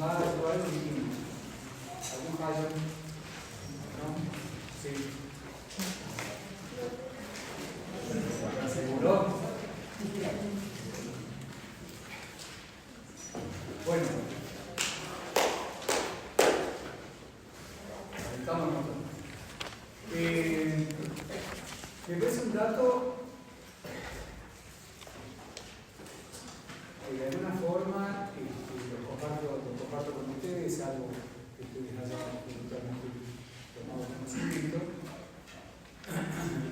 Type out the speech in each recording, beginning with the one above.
fallo o algo dijimos. ¿Algún fallo? ¿No? Sí. ¿Seguro? Bueno. Estamos nosotros. Me parece un dato que de alguna forma lo comparto con ustedes, algo que ustedes hayan eventualmente tomado conocimiento.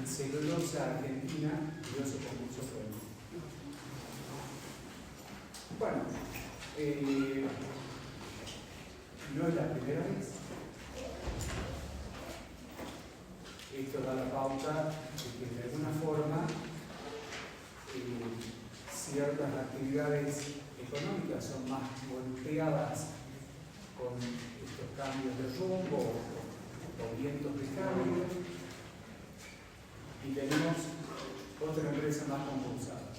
Celulosa Argentina dio su concurso premio. Bueno, no es la primera vez. Esto da la pauta de que de alguna forma ciertas actividades económicas son más golpeadas con estos cambios de rumbo o vientos de cambio, y tenemos otra empresa más compulsada.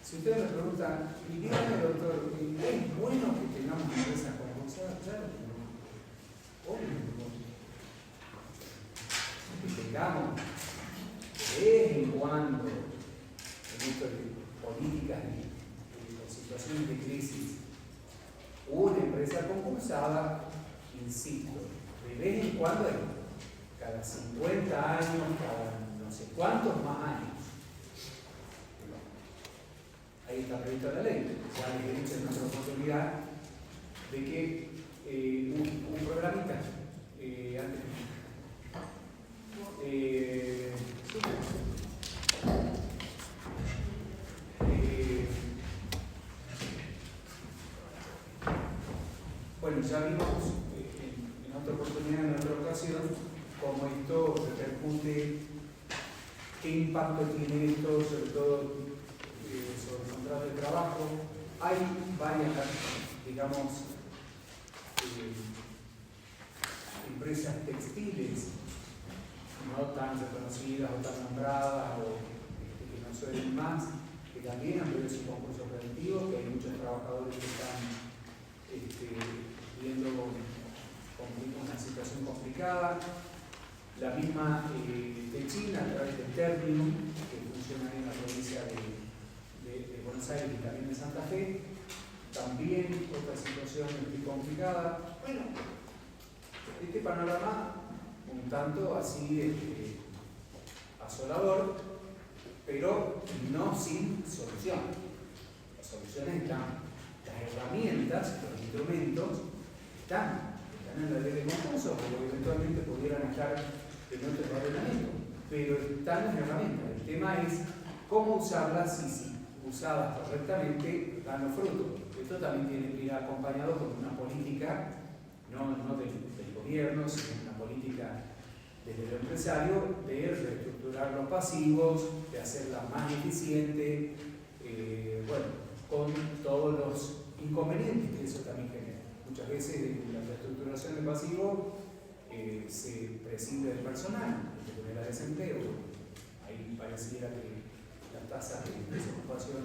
Si ustedes me preguntan, y díganme, doctor, ¿es bueno que tengamos empresas compulsadas? Claro que no. Obvio. Que tengamos de vez en cuando, en esto de políticas y situaciones de crisis, una empresa compulsada, insisto, de vez en cuando, cada 50 años, cada no sé cuántos más años. Ahí está prevista la ley, ya les he dicho en nuestra oportunidad de que un programita antes bueno, ya vimos en otra oportunidad, en otra ocasión, cómo esto repercute, qué impacto tiene esto, sobre todo sobre el contrato de trabajo. Hay varias, digamos, empresas textiles no tan reconocidas o tan nombradas o que no suelen más, que también han pedido su concurso preventivo, que hay muchos trabajadores que están viendo una situación complicada. La misma de China, a través del Ternium, que funciona en la provincia de Buenos Aires y también de Santa Fe, también otra situación muy complicada. Bueno, este panorama un tanto así asolador, pero no sin solución. Las soluciones están, las herramientas, los instrumentos están en la ley de concurso, porque eventualmente pudieran estar en otro ordenamiento, pero están las herramientas. El tema es cómo usarlas y si usadas correctamente dan los frutos. Esto también tiene que ir acompañado con una política, no del gobierno, sino una política desde el empresario de reestructurar los pasivos, de hacerla más eficiente, con todos los inconvenientes que eso también genera. Muchas veces en la reestructuración de pasivos se prescinde del personal, se genera desempleo. Ahí pareciera que las tasas de desocupación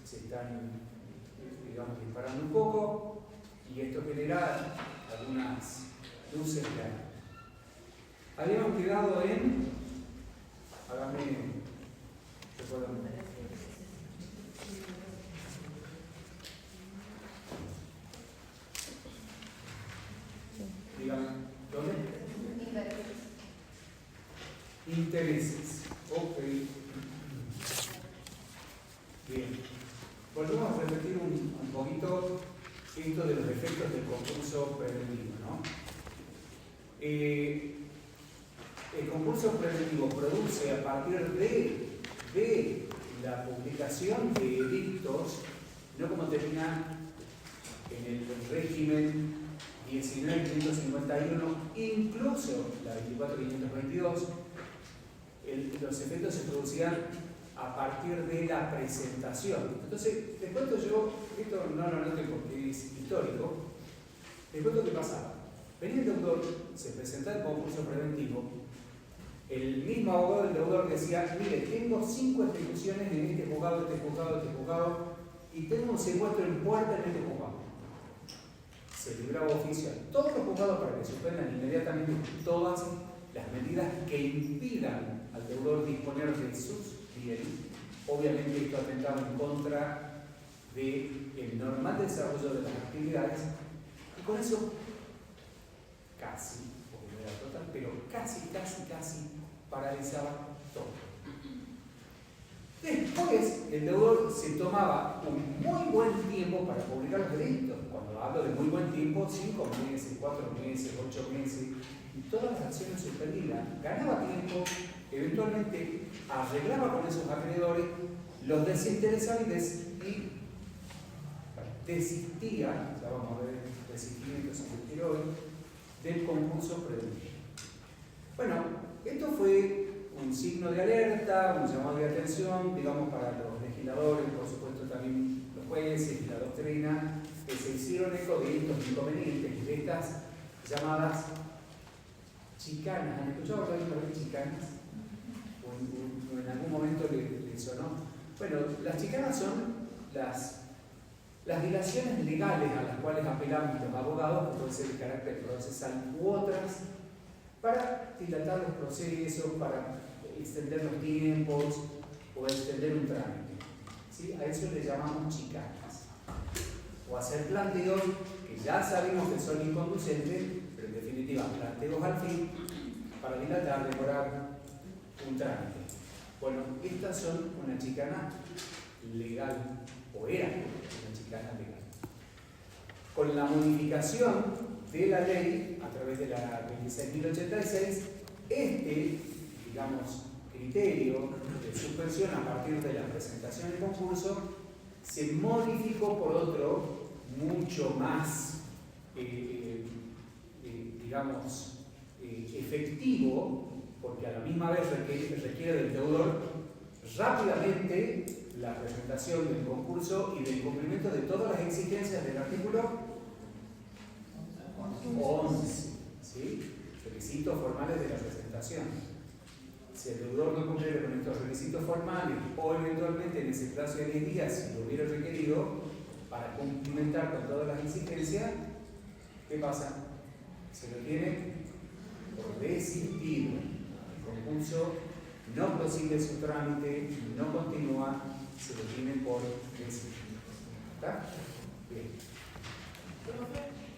se están, digamos, disparando un poco, y esto genera algunas luces claras. Habíamos quedado en... Hágame... Dígame, ¿dónde? Intereses. Ok. Bien. Volvemos a repetir un poquito esto de los efectos del concurso preventivo, ¿no? El concurso preventivo produce a partir de la publicación de edictos, no como termina en el régimen 19.551, incluso la 24.522, los efectos se producían a partir de la presentación. Entonces, te cuento yo, esto no lo noten porque es histórico, te cuento qué pasaba. Venía el deudor, se presentaba el concurso preventivo, el mismo abogado del deudor decía, mire, tengo 5 ejecuciones en este juzgado, y tengo un secuestro en puerta en este juzgado. grado oficial todos los juzgados para que suspendan inmediatamente todas las medidas que impidan al deudor disponer de sus bienes. Obviamente esto atentaba en contra del normal desarrollo de las actividades, y con eso casi, porque no era total, pero casi paralizaba todo. Después, el deudor se tomaba un muy buen tiempo para publicar los veredictos. Cuando hablo de muy buen tiempo, 5 meses, 4 meses, 8 meses, y todas las acciones suspendidas, ganaba tiempo, eventualmente arreglaba con esos acreedores, los desinteresaba y desistía, ya vamos a ver desistimiento si se quiere hoy, del concurso preventivo. Bueno, esto fue un signo de alerta, un llamado de atención, digamos, para los legisladores, por supuesto también los jueces y la doctrina, que se hicieron eco de estos inconvenientes y de estas llamadas chicanas. ¿Han escuchado hablar de chicanas? ¿O en algún momento les sonó? Bueno, las chicanas son las dilaciones legales a las cuales apelamos los abogados, que pueden ser de carácter procesal u otras, para dilatar los procesos, para extender los tiempos o extender un trámite. ¿Sí? A eso le llamamos chicanas. O hacer planteos que ya sabemos que son inconducentes, pero en definitiva planteos al fin para dilatar, demorar un trámite. Bueno, estas son una chicana legal, o eran una chicana legal. Con la modificación de la ley, a través de la 26.086, digamos, criterio de suspensión a partir de la presentación del concurso se modificó por otro mucho más, digamos, efectivo, porque a la misma vez requiere del deudor rápidamente la presentación del concurso y del cumplimiento de todas las exigencias del artículo 11, ¿sí? Requisitos formales de la presentación. Si el deudor no cumple con estos requisitos formales o eventualmente en ese plazo de 10 días, si lo hubiera requerido, para cumplimentar con todas las exigencias, ¿qué pasa? Se lo tiene por desistido. El concurso no prosigue su trámite, no continúa, se lo tiene por desistido. ¿Está? Bien.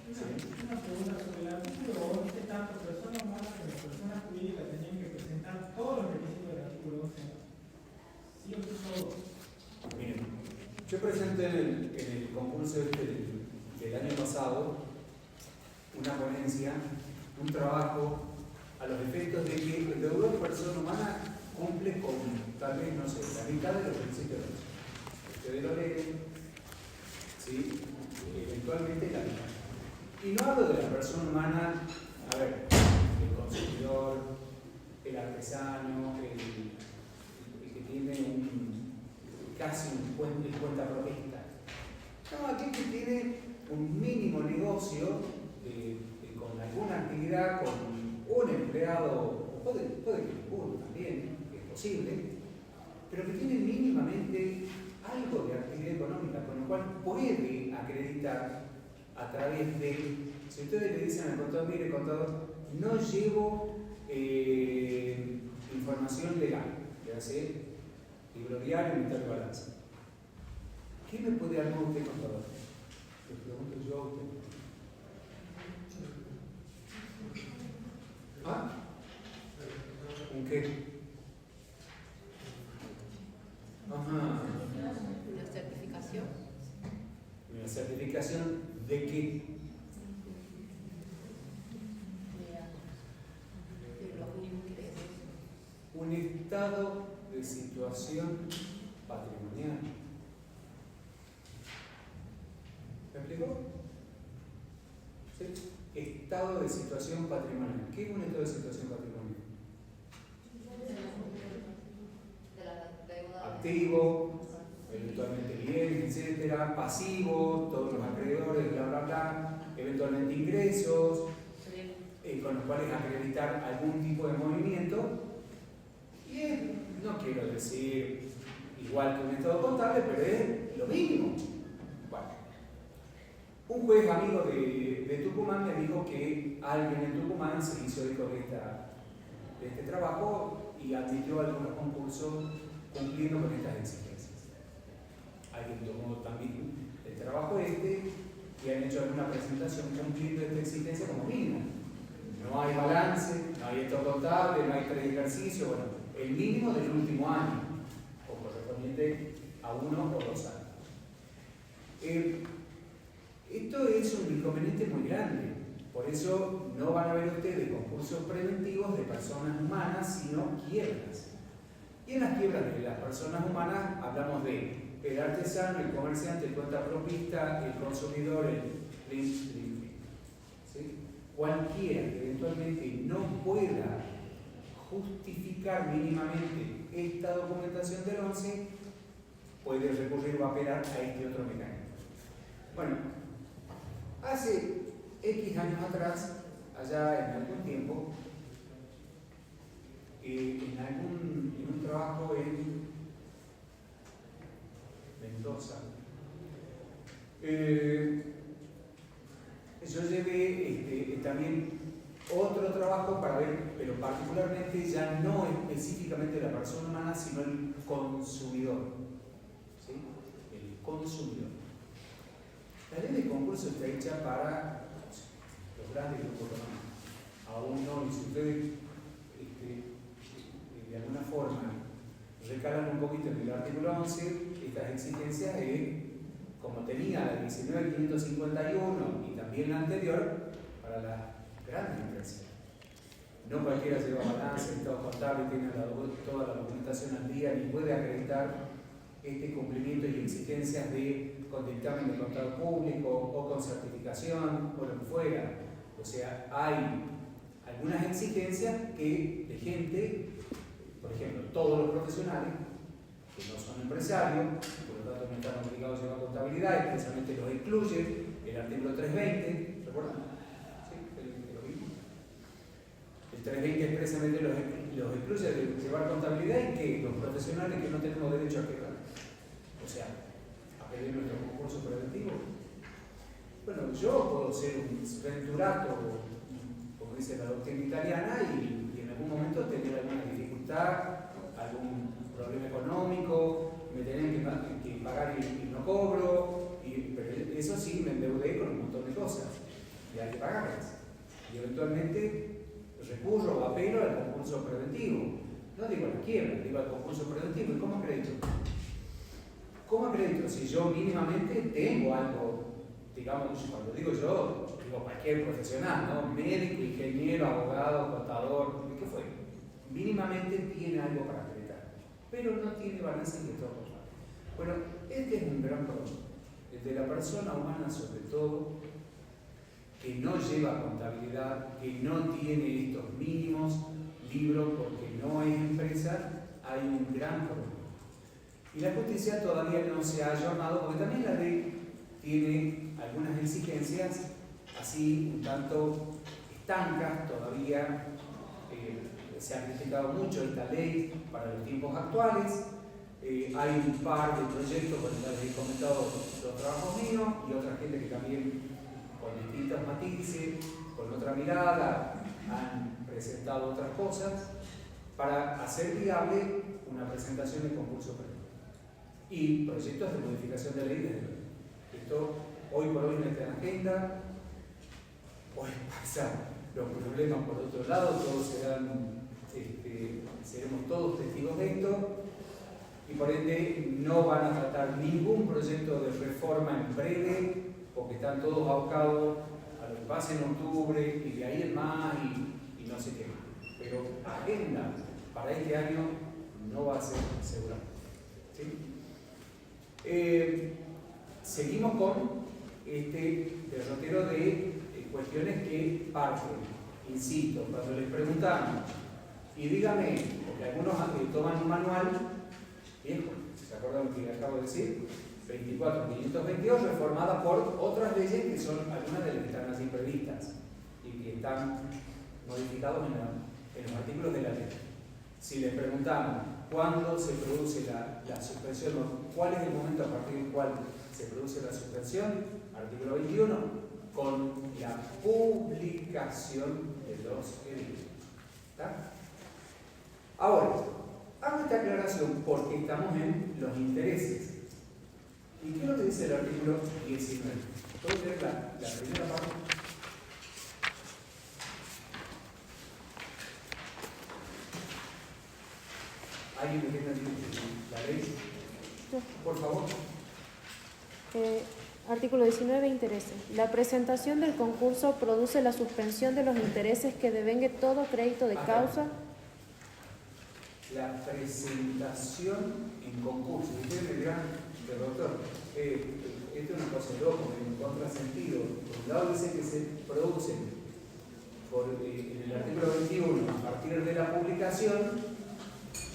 Una pregunta sobre el artículo 11, tanto personas humanas como personas jurídicas tenían que presentar todos los requisitos del artículo 11. ¿Sí o sí todos? Miren, yo presenté en el concurso del año pasado una ponencia, un trabajo a los efectos de que el deudor persona humana cumple con, tal vez, no sé, la mitad de los requisitos. Ustedes lo leen, ¿sí? Eventualmente la mitad. Y no hablo de la persona humana, a ver, el consumidor, el artesano, el que tiene casi un cuentapropista. No, aquel que tiene un mínimo negocio con alguna actividad, con un empleado, puede que ninguno también, que es posible, pero que tiene mínimamente algo de actividad económica, con lo cual puede acreditar a través de, si ustedes le dicen al contador, mire contador, no llevo información legal, que hace libro diario y mitad de balanza. ¿Qué me puede armar usted, contador? Le pregunto yo a usted. ¿Ah? ¿Un qué? Ajá. ¿Una certificación? ¿Una certificación de qué? De los ingresos. Un estado de situación patrimonial. ¿Me explicó? ¿Sí? Estado de situación patrimonial. ¿Qué es un estado de situación patrimonial? Activo, eventualmente bienes, etcétera, pasivo, todos los acreedores, bla, bla, bla, eventualmente ingresos, con los cuales acreditar algún tipo de movimiento. Y es, no quiero decir igual que un estado contable, pero es lo mínimo. Bueno, un juez amigo de de Tucumán me dijo que alguien en Tucumán se hizo eco de este trabajo y admitió algunos concursos cumpliendo con estas exigencias. Alguien tomó también el trabajo y han hecho alguna presentación cumpliendo esta exigencia como mínimo. No hay balance, no hay estado contable, no hay 3 ejercicios, bueno, el mínimo del último año, o correspondiente a 1 o 2 años. Esto es un inconveniente muy grande, por eso no van a ver ustedes concursos preventivos de personas humanas, sino quiebras. Y en las quiebras de las personas humanas hablamos de el artesano, el comerciante, el cuentapropista, el consumidor, el ¿sí? Cualquiera que eventualmente no pueda justificar mínimamente esta documentación del 11 puede recurrir o apelar a este otro mecanismo. Bueno, hace X años atrás, allá en algún tiempo, en un trabajo en Mendoza, yo llevé también otro trabajo para ver, pero particularmente ya no específicamente la persona humana, sino el consumidor. ¿Sí? El consumidor. La ley de concurso está hecha para los grandes grupos económicos. Aún no, y si ustedes de alguna forma recalan un poquito en el artículo 11, estas exigencias como tenía la 19.551 y también la anterior, para las grandes empresas. No cualquiera lleva balance, estado contable, tiene toda la documentación al día, ni puede acreditar este cumplimiento y exigencias con dictamen de contador público o con certificación o lo que fuera. O sea, hay algunas exigencias de gente, por ejemplo, todos los profesionales que no son empresarios, por lo tanto no están obligados a llevar contabilidad, expresamente los excluye el artículo 320, ¿recuerdan? ¿Sí? ¿Lo vimos? El 320 expresamente los excluye de llevar contabilidad y que los profesionales que no tenemos derecho a quebrar. O sea, a pedir nuestro concurso preventivo. Bueno, yo puedo ser un venturato, como dice la doctrina italiana, y en algún momento tener alguna dificultad, algún problema económico, me tienen que pagar y no cobro, pero eso sí, me endeudé con un montón de cosas y hay que pagarlas. Y eventualmente recurro o apelo al concurso preventivo. No digo a la quiebra, digo al concurso preventivo. ¿Y cómo acredito? ¿Cómo acredito? Si yo mínimamente tengo algo, digamos, cuando digo yo, digo cualquier profesional, ¿no? Médico, ingeniero, abogado, contador, ¿qué fue? Mínimamente tiene algo para acreditar, pero no tiene balance de todo. Bueno, este es un gran problema, el de la persona humana sobre todo, que no lleva contabilidad, que no tiene estos mínimos libros porque no es empresa, hay un gran problema. Y la justicia todavía no se ha ayornado porque también la ley tiene algunas exigencias así un tanto estancas todavía. Se ha criticado mucho esta ley para los tiempos actuales. Hay un par de proyectos con los que he comentado los trabajos míos y otra gente que también con distintos matices, con otra mirada, han presentado otras cosas para hacer viable una presentación de concurso previo. Y proyectos de modificación de ley desde luego. Esto hoy por hoy no está en agenda, hoy pasan los problemas por otro lado, todos seremos todos testigos de esto y por ende no van a tratar ningún proyecto de reforma en breve porque están todos abocados a lo que pase en octubre y de ahí en más y no sé qué más. Pero agenda para este año no va a ser seguramente. ¿Sí? Seguimos con este derrotero de cuestiones que parten, insisto, cuando les preguntamos y dígame, porque algunos toman un manual viejo, ¿se acuerdan que acabo de decir? 24.522, reformada por otras leyes que son algunas de las que están así previstas y que están modificados en los artículos de la ley. Si les preguntamos cuándo se produce la suspensión o cuál es el momento a partir del cual se produce la suspensión, artículo 21, con la publicación de los pedidos. ¿Está? Ahora, hago esta aclaración porque estamos en los intereses. ¿Y qué es lo que dice el artículo 19? ¿Puedo leer la primera parte? ¿Alguien me tiene la ley? Por favor. Artículo 19, intereses. La presentación del concurso produce la suspensión de los intereses que devengue todo crédito de causa. La presentación en concurso. Ustedes me dirán, pero doctor, esto es una cosa loca, en contrasentido. Por un lado dice que se producen en el artículo 21 a partir de la publicación,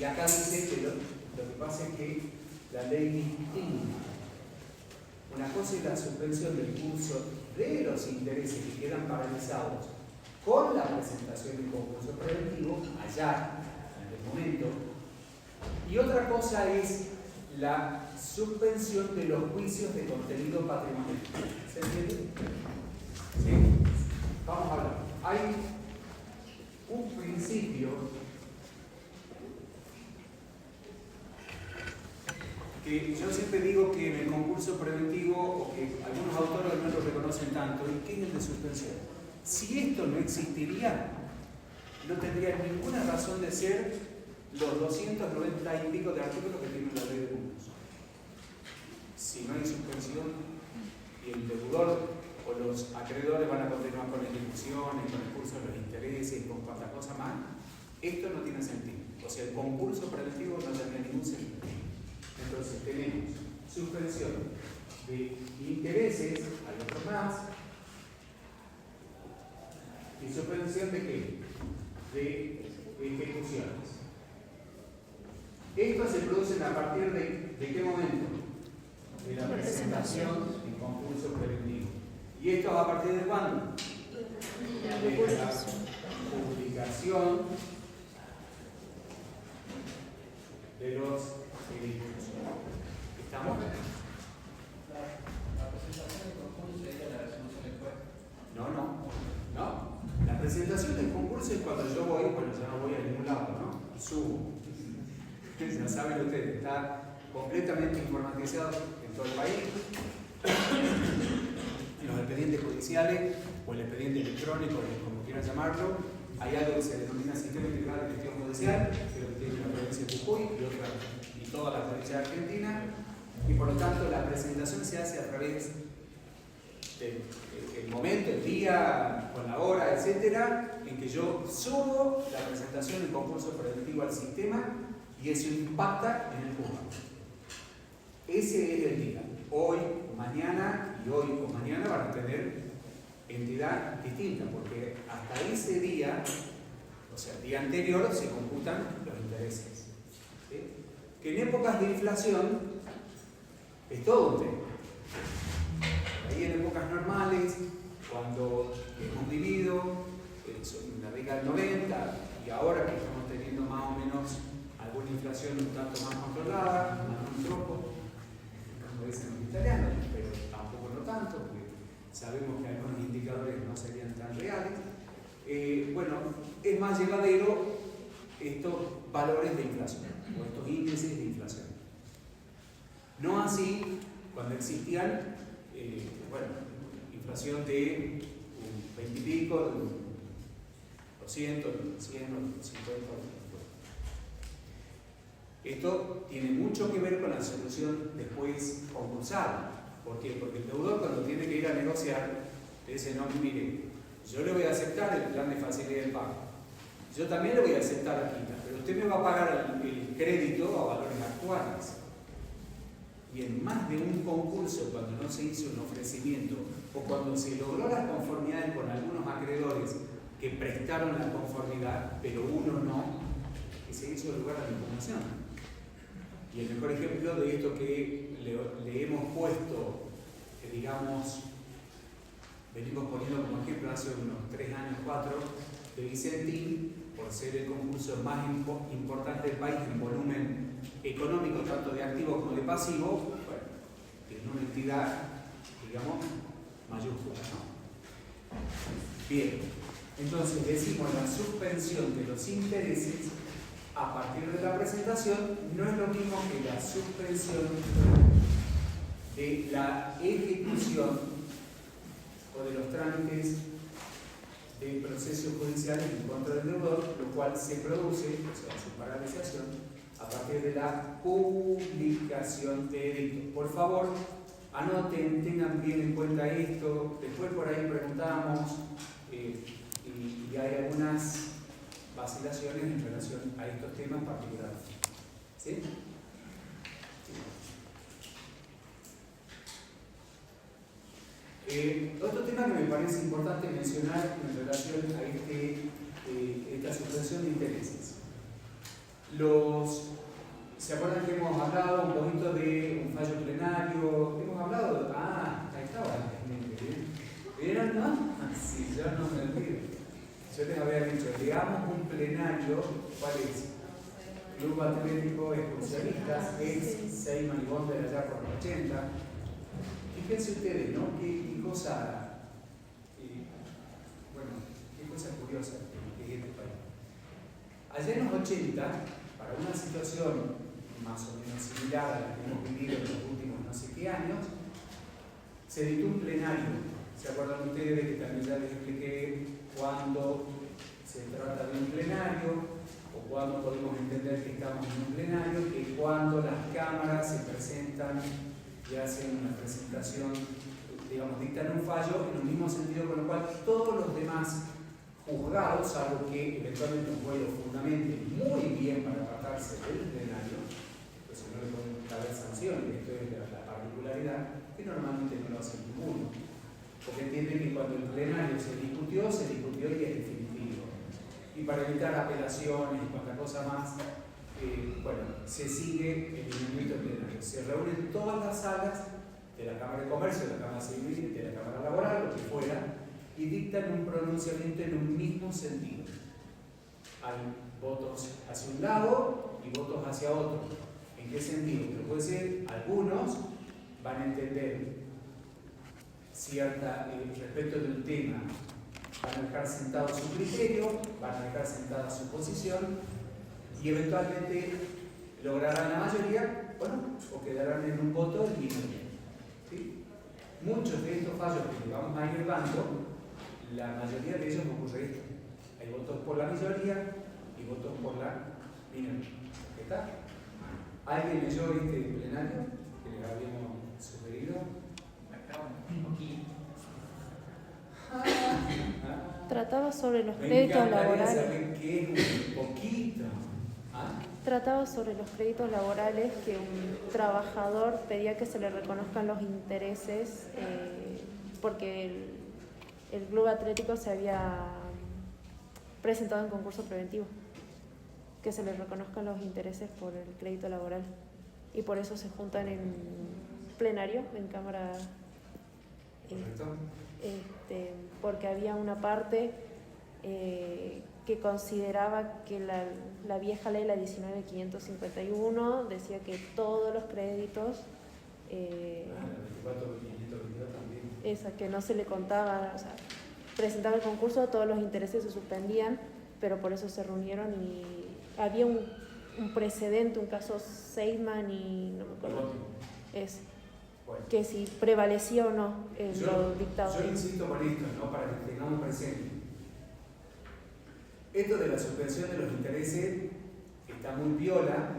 y acá dice que lo que pasa es que la ley distingue. Una cosa es la suspensión del curso de los intereses que quedan paralizados con la presentación del concurso preventivo, allá, en el momento, y otra cosa es la suspensión de los juicios de contenido patrimonial. ¿Se entiende? ¿Sí? Vamos a hablar. Hay un principio que yo siempre digo que en el concurso preventivo, o que algunos autores no lo reconocen tanto, y que es el de suspensión. Si esto no existiría, no tendría ninguna razón de ser los 290 y pico de artículos que tiene la ley de concurso. Si no hay suspensión y el deudor o los acreedores van a continuar con ejecuciones, con el curso de los intereses, con cuantas cosa más, esto no tiene sentido. O sea, el concurso preventivo no tendría ningún sentido. Entonces tenemos suspensión de intereses, hay otro más, y suspensión de qué? De ejecuciones. Estos se producen a partir de qué momento? De la presentación del concurso preventivo. ¿Y esto a partir de cuándo? De la publicación de los edictos. ¿Estamos? La presentación del concurso es la resolución del juez. No. La presentación del concurso es cuando yo voy, bueno, ya no voy a ningún lado, ¿no? Subo. Ya saben ustedes, está completamente informatizado en todo el país. En los expedientes judiciales o el expediente electrónico, como quieran llamarlo, hay algo que se denomina Sistema Integrado de Gestión Judicial, que tiene la provincia de Jujuy y toda la provincia de Argentina, y por lo tanto la presentación se hace a través del momento, el día, con la hora, etcétera, en que yo subo la presentación del concurso preventivo al sistema y eso impacta en el juzgado. Ese es el día. Hoy o mañana, y hoy o mañana van a tener entidad distinta, porque hasta ese día, o sea, el día anterior, se computan los intereses. ¿Sí? Que en épocas de inflación es todo un tema. Ahí en épocas normales, cuando hemos vivido en la década del 90 y ahora que estamos teniendo más o menos alguna inflación un tanto más controlada, más troppo, como dicen los italianos, pero tampoco no tanto, porque sabemos que algunos indicadores no serían tan reales. Bueno, es más llevadero estos valores de inflación, o estos índices de inflación. No así cuando existían, inflación de un 20 y pico, de un 200, de un 100, de un 50. Esto tiene mucho que ver con la solución después concursal. ¿Por qué? Porque el deudor cuando tiene que ir a negociar, le dice, no, mire, yo le voy a aceptar el plan de facilidad de pago. Yo también le voy a aceptar la quita, pero usted me va a pagar el crédito a valores actuales. Y en más de un concurso, cuando no se hizo un ofrecimiento, o cuando se logró la conformidad con algunos acreedores que prestaron la conformidad, pero uno no, que se hizo lugar a la impugnación. Y el mejor ejemplo de esto que le hemos puesto, que digamos, venimos poniendo como ejemplo hace unos 3 años, 4, de Vicentín, por ser el concurso más importante del país en volumen económico, tanto de activo como de pasivo, bueno, tiene una entidad, digamos, mayúscula, ¿no? Bien, entonces decimos la suspensión de los intereses a partir de la presentación no es lo mismo que la suspensión de la ejecución o de los trámites de procesos judiciales en contra del deudor, lo cual se produce, o sea, su paralización, a partir de la publicación de edicto. Por favor, anoten, tengan bien en cuenta esto. Después por ahí preguntamos y hay algunas vacilaciones en relación a estos temas particulares. ¿Sí? Otro tema que me parece importante mencionar en relación a esta suspensión de intereses. ¿Se acuerdan que hemos hablado un poquito de un fallo plenario? Hemos hablado, ahí estaba, ¿vieron, no? Sí, yo no me olvido. Yo les había dicho, digamos un plenario, ¿cuál es? Club Atlético Excursionistas, ex 6 Manibón de allá por los 80. Fíjense ustedes, ¿no? Qué cosa, qué cosa curiosa que es este país. Allá en los 80, para una situación más o menos similar a la que hemos vivido en los últimos no sé qué años, se dictó un plenario. ¿Se acuerdan ustedes que también ya les expliqué cuándo se trata de un plenario o cuándo podemos entender que estamos en un plenario? Que cuando las cámaras se presentan y hacen una presentación, digamos, dictan un fallo en un mismo sentido, con lo cual todos los demás juzgados, algo que eventualmente un juez lo fundamente muy bien para tratarse del plenario, pues si no le pueden caber sanciones, esto es la particularidad, que normalmente no lo hace ninguno, porque entienden que cuando el plenario se discutió y es definitivo. Y para evitar apelaciones y cuanta cosa más, se sigue el movimiento plenario. Se reúnen todas las salas de la Cámara de Comercio, de la Cámara Civil, de la Cámara Laboral, lo que fuera, y dictan un pronunciamiento en un mismo sentido. Hay votos hacia un lado y votos hacia otro. ¿En qué sentido? Pero puede ser, algunos van a entender respecto de un tema, van a dejar sentado su criterio, van a dejar sentada su posición y eventualmente lograrán la mayoría, o quedarán en un voto del mismo. ¿Sí? Muchos de estos fallos que llevamos a ir dando, la mayoría de ellos ocurre esto. Hay votos por la mayoría y votos por la minoría. ¿Está? ¿Alguien leyó este plenario que les habíamos sugerido? Trataba sobre los Me créditos encantaría laborales. saber qué es un poquito. Trataba sobre los créditos laborales, que un trabajador pedía que se le reconozcan los intereses porque el Club Atlético se había presentado en concurso preventivo, que se le reconozcan los intereses por el crédito laboral, y por eso se juntan en plenario, en Cámara, porque había una parte que consideraba que la vieja ley, la 19.551, decía que todos los créditos, que no se le contaba, o sea, presentaba el concurso, todos los intereses se suspendían, pero por eso se reunieron y había un precedente, un caso Seidman y no me acuerdo, que si prevalecía o no lo dictado. Yo insisto con esto, ¿no? Para que tengamos presente. Esto de la suspensión de los intereses está muy viola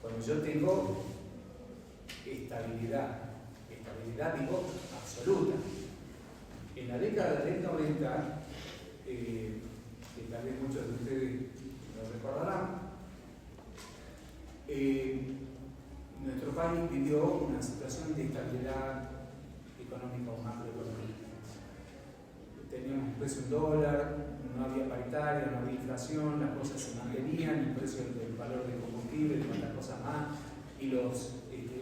cuando yo tengo estabilidad digo absoluta. En la década del 90, que tal vez muchos de ustedes lo recordarán, nuestro país vivió una situación de estabilidad económica o macroeconómica. Teníamos un peso en dólar, no había paritaria, no había inflación, las cosas se mantenían, el precio del valor del combustible, de cuantas cosas más, y los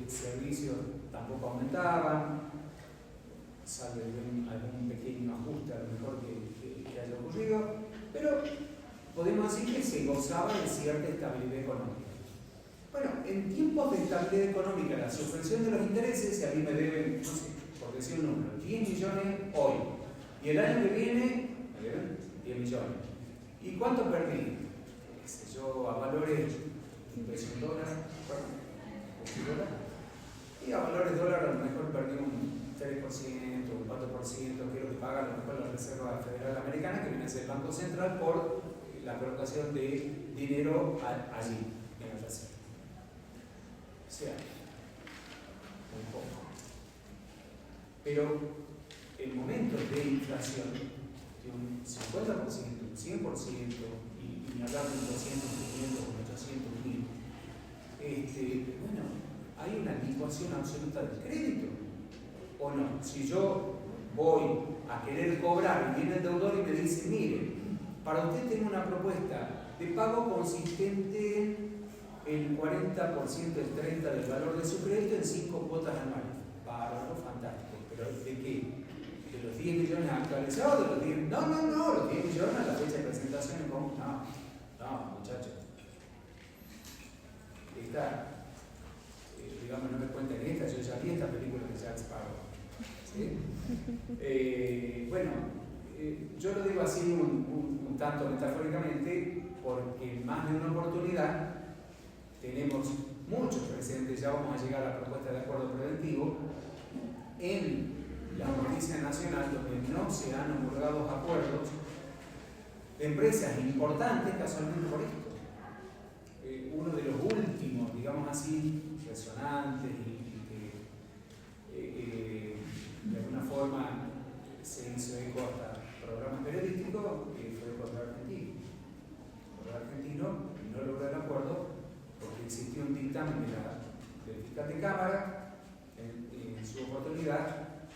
servicios tampoco aumentaban, salvo algún pequeño ajuste a lo mejor que haya ocurrido, pero podemos decir que se gozaba de cierta estabilidad económica. Bueno, en tiempos de estabilidad económica, la suspensión de los intereses, si a mí me deben, no sé, por decir un número, 10 millones hoy, Y el año que viene, 10 millones. ¿Y cuánto perdí? ¿Qué sé yo? A valores, peso en dólar, y a valores dólar a lo mejor perdí un 3%, un 4%, que es lo que paga a lo mejor la Reserva Federal Americana, que viene a ser el Banco Central, por la colocación de dinero allí, en el reserva. O sea, muy poco. Pero en momentos de inflación, de un 50%, un 100%, y hablar de un 200, 500, un 800.000, bueno, hay una licuación absoluta del crédito, ¿o no? Si yo voy a querer cobrar y viene el deudor y me dice, mire, para usted tengo una propuesta de pago consistente en el 40%, el 30% del valor de su crédito en 5 cuotas anuales. Bárbaro, fantástico. ¿Pero de qué? ¿De los 10 millones actualizados? ¿De los 10? No, los 10 millones a la fecha de presentación en común. No, muchachos. Esta, digamos, no me cuenten esta, yo ya vi esta película de Jack Sparrow. ¿Sí? Bueno, yo lo digo así un tanto metafóricamente, porque más de una oportunidad tenemos muchos presentes, ya vamos a llegar a la propuesta de acuerdo preventivo, en la Justicia Nacional, donde no se han homologado acuerdos de empresas importantes casualmente por esto. Uno de los últimos, digamos así, resonantes y que de alguna forma se hizo eco hasta programas periodísticos, fue Correo Argentino. Correo Argentino no logró el acuerdo porque existió un dictamen del fiscal de Cámara en su oportunidad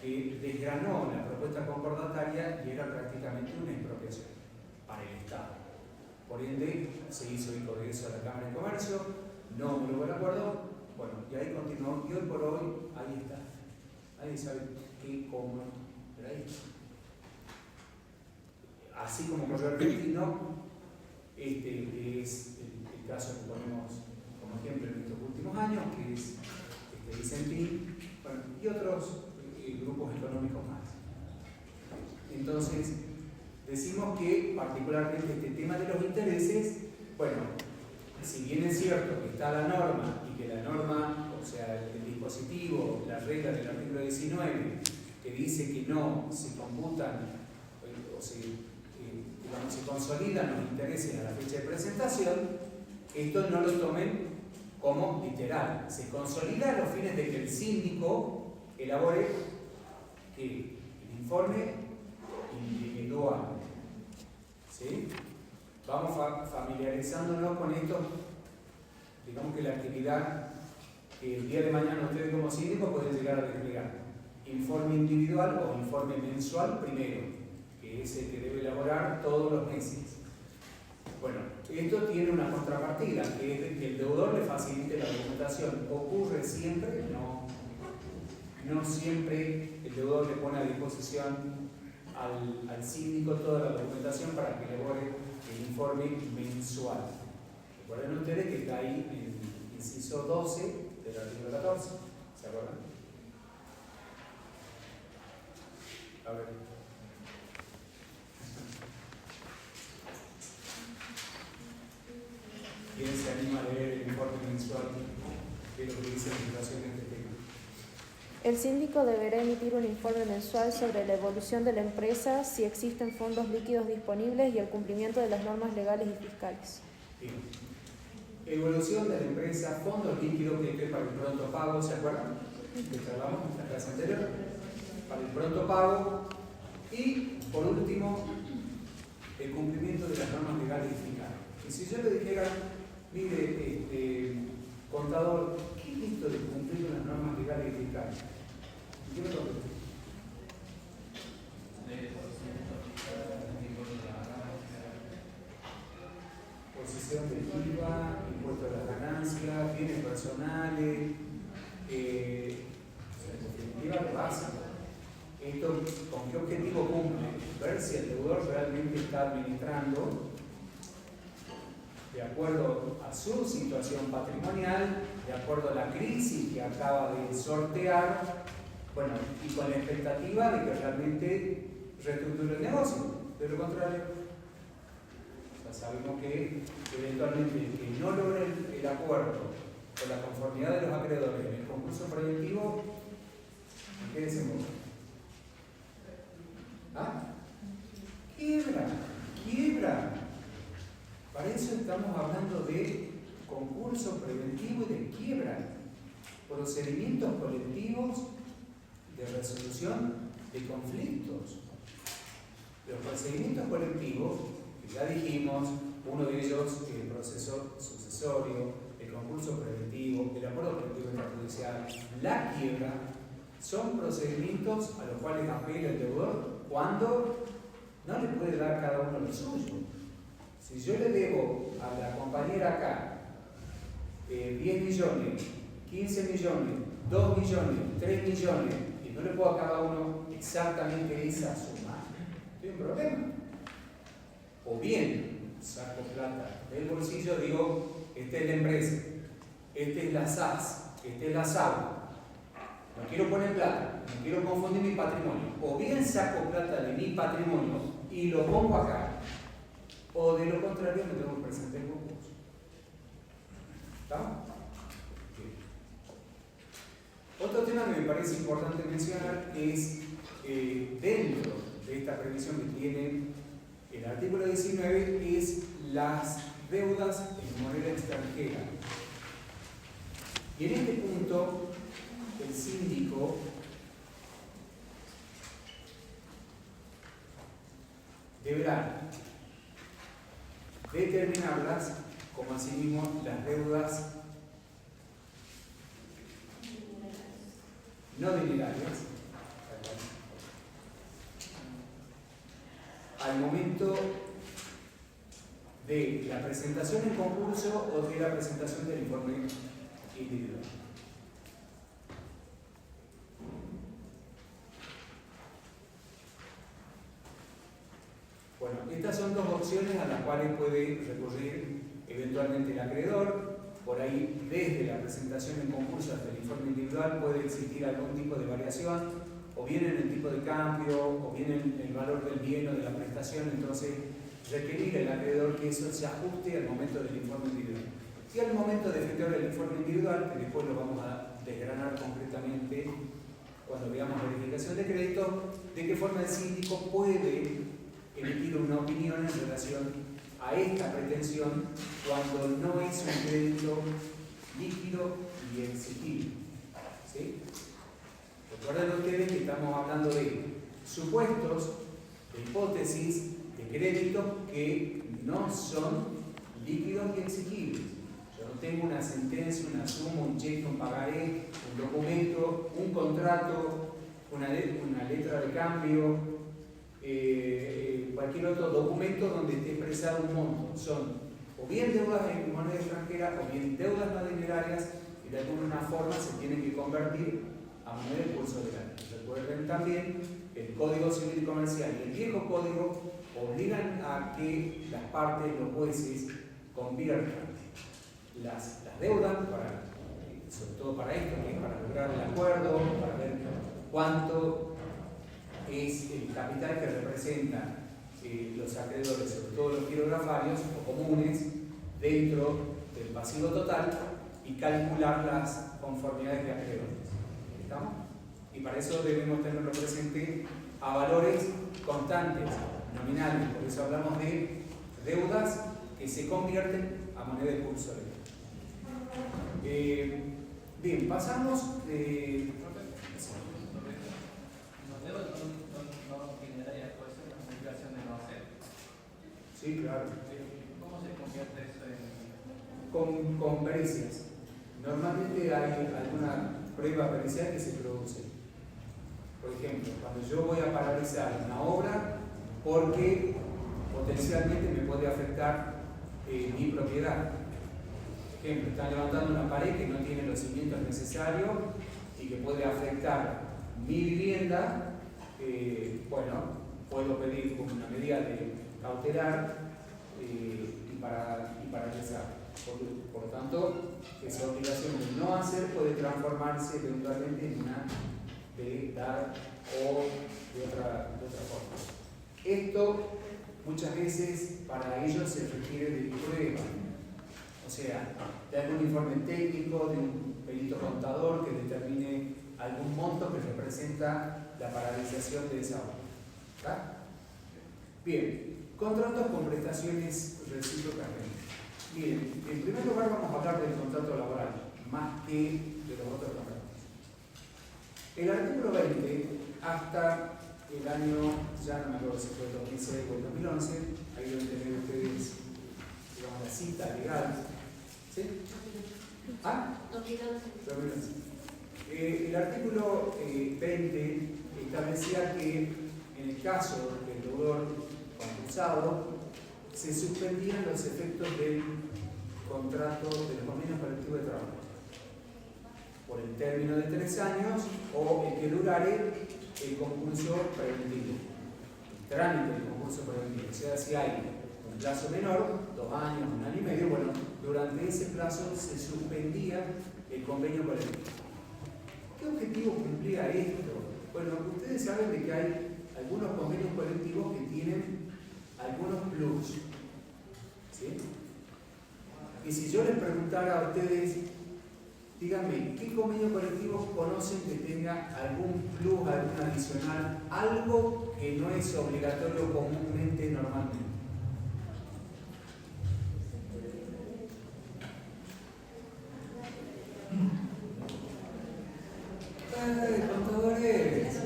que desgranó la propuesta concordataria y era prácticamente una expropiación para el Estado. Por ende, se hizo eco de eso a la Cámara de Comercio, no homologó el acuerdo, bueno, y ahí continuó, y hoy por hoy, ahí está. Nadie sabe qué, cómo, pero ahí está. Así como Correo Argentino, que es el caso que ponemos como ejemplo en estos últimos años, que es Vicentín, bueno, y otros grupos económicos más. Entonces, decimos que particularmente este tema de los intereses, bueno, si bien es cierto que está la norma y que la norma, o sea, el dispositivo, la regla del artículo 19, que dice que no se computan o se consolidan los intereses a la fecha de presentación, esto no lo tomen como literal. Se consolida a los fines de que el síndico elabore el informe individual. ¿Sí? Vamos familiarizándonos con esto. Digamos que la actividad que el día de mañana ustedes como síndico pueden llegar a desplegar. Informe individual o informe mensual primero, que es el que debe elaborar todos los meses. Bueno, esto tiene una contrapartida, que es que el deudor le facilite la documentación. ¿Ocurre siempre? No siempre el deudor le pone a disposición al síndico toda la documentación para que elabore el informe mensual. Recuerden ustedes que está ahí en el inciso 12 del artículo 14. ¿Se acuerdan? A ver. ¿Quién se anima a leer el informe mensual de lo que dice la situación de este tema? El síndico deberá emitir un informe mensual sobre la evolución de la empresa, si existen fondos líquidos disponibles y el cumplimiento de las normas legales y fiscales. Bien. Evolución de la empresa, fondos líquidos, que esto es para el pronto pago, ¿se acuerdan? Que hablamos en la clase anterior. Para el pronto pago. Y, por último, el cumplimiento de las normas legales y fiscales. Y si yo le dijera, mire, contador, ¿qué es esto de cumplir con las normas legales y fiscales? ¿Qué me contesta? Posición del IVA, impuesto a las ganancias, bienes personales, en definitiva lo básico. Esto, ¿con qué objetivo cumple? Ver si el deudor realmente está administrando de acuerdo a su situación patrimonial, de acuerdo a la crisis que acaba de sortear, bueno, y con la expectativa de que realmente reestructure el negocio. De lo contrario, ya sabemos que eventualmente el que no logre el acuerdo con la conformidad de los acreedores en el concurso preventivo, ¿en qué desemboca? ¿Ah? Quiebra, quiebra. Para eso estamos hablando de concurso preventivo y de quiebra. Procedimientos colectivos de resolución de conflictos. Los procedimientos colectivos, que ya dijimos, uno de ellos el proceso sucesorio, el concurso preventivo, el acuerdo colectivo extrajudicial, la quiebra, son procedimientos a los cuales apela el deudor cuando no le puede dar cada uno lo suyo. Si yo le debo a la compañera acá 10 millones, 15 millones, 2 millones, 3 millones, y no le puedo a cada uno exactamente esa suma, estoy en problema. O bien, saco plata del bolsillo, digo, esta es la empresa, esta es la SAS, esta es la SAU. No quiero poner plata, no quiero confundir mi patrimonio. O bien saco plata de mi patrimonio y lo pongo acá, o de lo contrario me tengo que presentar en concurso. ¿Está? Otro tema que me parece importante mencionar es, dentro de esta previsión que tiene el artículo 19, es las deudas en moneda extranjera. Y en este punto, el síndico deberá determinarlas como asimismo las deudas no dinerarias al momento de la presentación en concurso o de la presentación del informe individual. Bueno, estas son dos opciones a las cuales puede recurrir eventualmente el acreedor. Por ahí, desde la presentación en concurso hasta el informe individual puede existir algún tipo de variación, o bien en el tipo de cambio, o bien en el valor del bien o de la prestación. Entonces, requerir el acreedor que eso se ajuste al momento del informe individual. Y al momento de efectuar el informe individual, que después lo vamos a desgranar concretamente cuando veamos verificación de crédito, de qué forma el síndico puede emitir una opinión en relación a esta pretensión cuando no es un crédito líquido y exigible. ¿Sí? Recuerden ustedes que estamos hablando de supuestos, de hipótesis de créditos que no son líquidos y exigibles. Yo no tengo una sentencia, una suma, un cheque, un pagaré, un documento, un contrato, una letra de cambio, cualquier otro documento donde esté expresado un monto. Son o bien deudas en moneda extranjera o bien deudas no dinerarias y de alguna forma se tienen que convertir a moneda de curso legal. Recuerden también que el Código Civil y Comercial y el viejo código obligan a que las partes, los jueces, conviertan las deudas, sobre todo para esto, que es para lograr el acuerdo, para ver cuánto es el capital que representan los acreedores, sobre todo los quirografarios o comunes, dentro del pasivo total y calcular las conformidades de acreedores. ¿Estamos? Y para eso debemos tenerlo presente a valores constantes, nominales. Por eso hablamos de deudas que se convierten a moneda de curso legal. Bien, pasamos de... Sí, claro. ¿Cómo se convierte eso en...? Con pericias. Normalmente hay alguna prueba pericial que se produce. Por ejemplo, cuando yo voy a paralizar una obra porque potencialmente me puede afectar mi propiedad. Por ejemplo, están levantando una pared que no tiene los cimientos necesarios y que puede afectar mi vivienda. Bueno, puedo pedir como una medida de cautelar y paralizar. Por lo tanto, esa obligación de no hacer puede transformarse eventualmente en una de dar o de otra forma. Esto muchas veces para ellos se requiere de prueba, o sea, de algún informe técnico, de un perito contador que determine algún monto que representa la paralización de esa obra. ¿Está? Bien, contratos con prestaciones recíprocamente. Bien, en primer lugar vamos a hablar del contrato laboral, más que de los otros contratos. El artículo 20, hasta el año, ya no me acuerdo si fue el 2006 o el 2011, ahí deben tener ustedes, digamos, la cita legal. ¿Sí? ¿Ah? 2011. El artículo 20 establecía que en el caso del deudor concursado se suspendían los efectos del contrato de los convenios colectivos de trabajo por el término de 3 años o el que durare el concurso preventivo, el trámite del concurso preventivo. O sea, si hay un plazo menor, 2 años, 1 año y medio, bueno, durante ese plazo se suspendía el convenio colectivo. ¿Qué objetivo cumplía esto? Bueno, ustedes saben de que hay algunos convenios colectivos que tienen algunos plus. ¿Sí? Y si yo les preguntara a ustedes, díganme, ¿qué convenio colectivo conocen que tenga algún plus, algún adicional, algo que no es obligatorio comúnmente, normalmente? Contadores.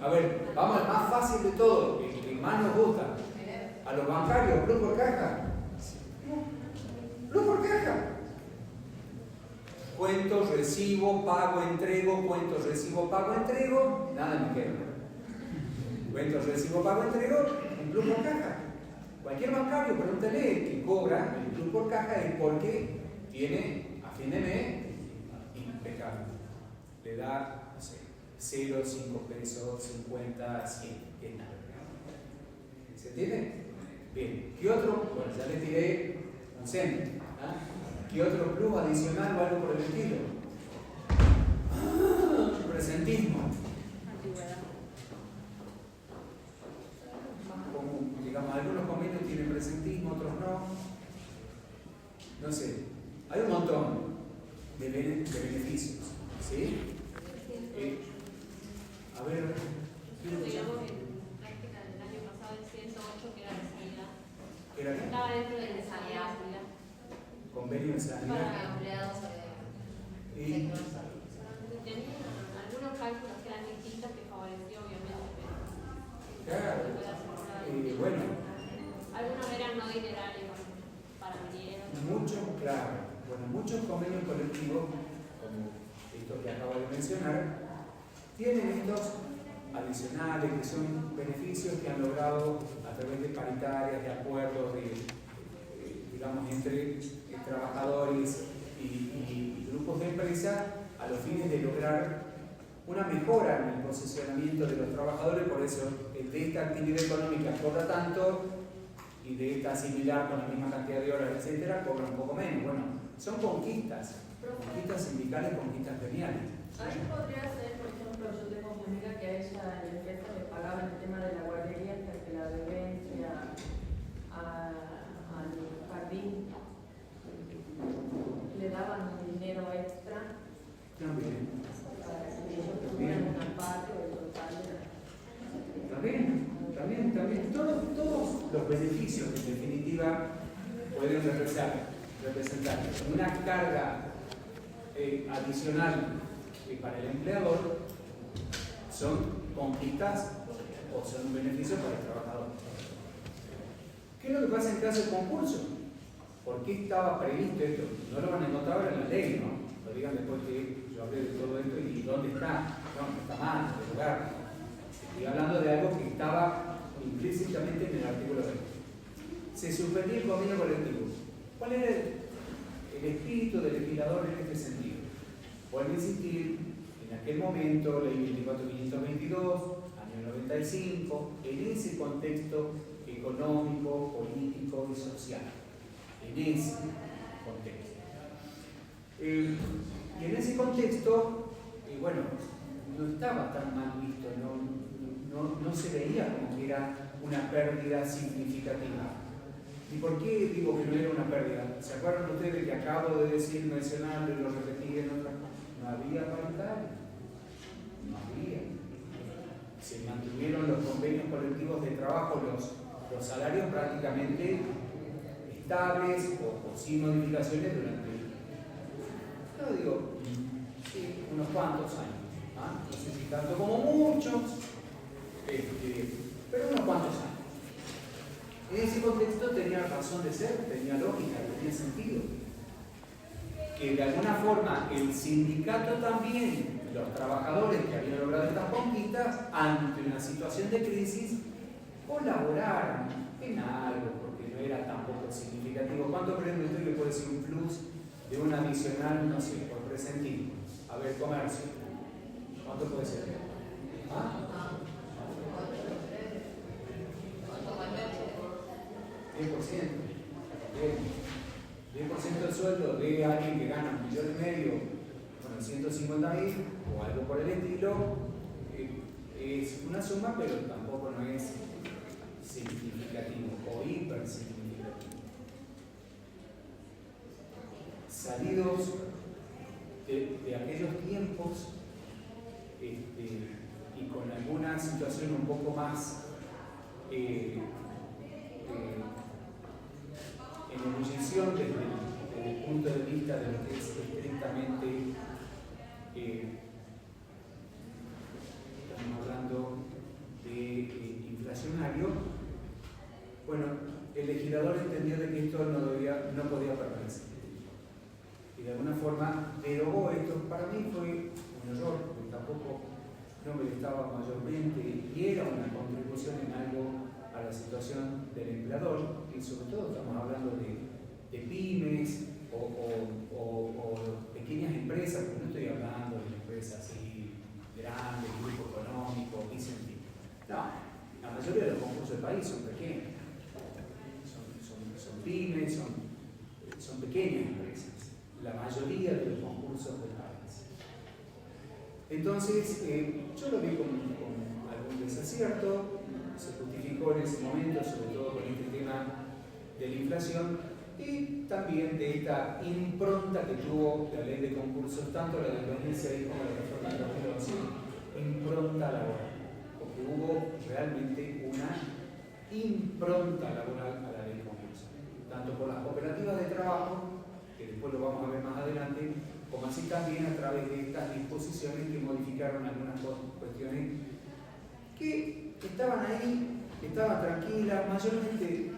A ver, vamos al más fácil de todo, el que más nos gusta. A los bancarios, plus por caja. Plus por caja. Cuento, recibo, pago, entrego, cuento, recibo, pago, entrego, nada me queda. Cuento, recibo, pago, entrego, un plus por caja. Cualquier bancario, pregúntale que cobra el plus por caja es porque tiene a fin de mes impecable. Le da, no sé, 0, 5 pesos, 50, 100, que es nada. ¿Se entiende? Bien. ¿Qué otro? Bueno, ya les tiré un centro. ¿Ah? ¿Qué otro plus adicional o algo por el estilo? Presentismo. Como, digamos, algunos convenios tienen presentismo, otros no. No sé. Hay un montón de beneficios. ¿Sí? A ver. Digamos en práctica del año pasado el 108 que era de sanidad. ¿Qué era? Estaba dentro de la sanidad. Convenio de sanidad. Para empleados Y sector salud. Tenían algunos cálculos que eran distintos que favoreció obviamente, claro. pero Bueno. algunos eran no dinerales para mineros. Muchos, claro. Bueno, muchos convenios colectivos, como estos que acabo de mencionar, tienen estos adicionales que son beneficios que han logrado a través de paritarias, de acuerdos, digamos, entre trabajadores y grupos de empresa a los fines de lograr una mejora en el posicionamiento de los trabajadores. Por eso el de esta actividad económica cobra tanto y de esta similar con la misma cantidad de horas, etcétera, cobra un poco menos. Bueno, son conquistas sindicales, conquistas gremiales. Ahí podría ser, por ejemplo, yo tengo una amiga que a ella el jefe le pagaba el tema de la guardería hasta que la bebé entre al jardín, le daban dinero extra También. para que ellos tuvieran una parte del total de la... También. Todos los beneficios que en definitiva pueden representar una carga adicional para el empleador son conquistas o son un beneficio para el trabajador. ¿Qué es lo que pasa en caso de concurso? ¿Por qué estaba previsto esto? No lo van a encontrar ahora en la ley, ¿no? Lo digan después que yo hablé de todo esto y ¿dónde está? No está mal, en el lugar. Estoy hablando de algo que estaba implícitamente en el artículo 20. Se suspendía el convenio colectivo. ¿Cuál era el espíritu del legislador en este sentido? Vuelvo a insistir, en aquel momento, ley 24522, año 95, en ese contexto económico, político y social. En ese contexto. Y en ese contexto, bueno, estaba tan mal visto, no se veía como que era una pérdida significativa. ¿Y por qué digo que no era una pérdida? ¿Se acuerdan ustedes que acabo de decir, mencionarlo y lo repetí en otra? No había paritaria. No había. Se mantuvieron los convenios colectivos de trabajo, los salarios prácticamente estables o sin modificaciones durante, yo digo, sí, unos cuantos años. No sé si tanto como muchos, pero unos cuantos años. En ese contexto tenía razón de ser, tenía lógica, tenía sentido. Que de alguna forma el sindicato también, los trabajadores que habían logrado estas conquistas, ante una situación de crisis, colaboraran en algo, porque no era tampoco significativo. ¿Cuánto creen usted que puede ser un plus de un adicional, no sé, por presentivo? A ver, comercio. ¿Cuánto puede ser? ¿Ah? 10%. 10% del sueldo de alguien que gana 1,5 millones, bueno, 150.000 o algo por el estilo, es una suma, pero tampoco no es significativo o hiper significativo. Salidos de aquellos tiempos y con alguna situación un poco más en ebullición desde el punto de vista de lo que es estrictamente, estamos hablando de inflacionario. Bueno, el legislador entendió de que esto no podía permanecer y de alguna forma derogó esto. Para mí fue un error, porque tampoco no me estaba mayormente y era una contribución en algo a la situación del empleador, y sobre todo estamos hablando de pymes o pequeñas empresas, porque no estoy hablando de empresas así grandes, grupo económico, Vicentino. No, la mayoría de los concursos del país son pequeños, son pymes, son pequeñas empresas, la mayoría de los concursos del país. Entonces, yo lo vi con algún desacierto. Se justificó en ese momento, sobre todo con este tema de la inflación y también de esta impronta que tuvo la ley de concursos, tanto la del 2006 como la reforma del 2011, impronta laboral, porque hubo realmente una impronta laboral a la ley de concursos, tanto por las cooperativas de trabajo, que después lo vamos a ver más adelante, como así también a través de estas disposiciones que modificaron algunas cuestiones que estaban ahí, estaban tranquilas, mayormente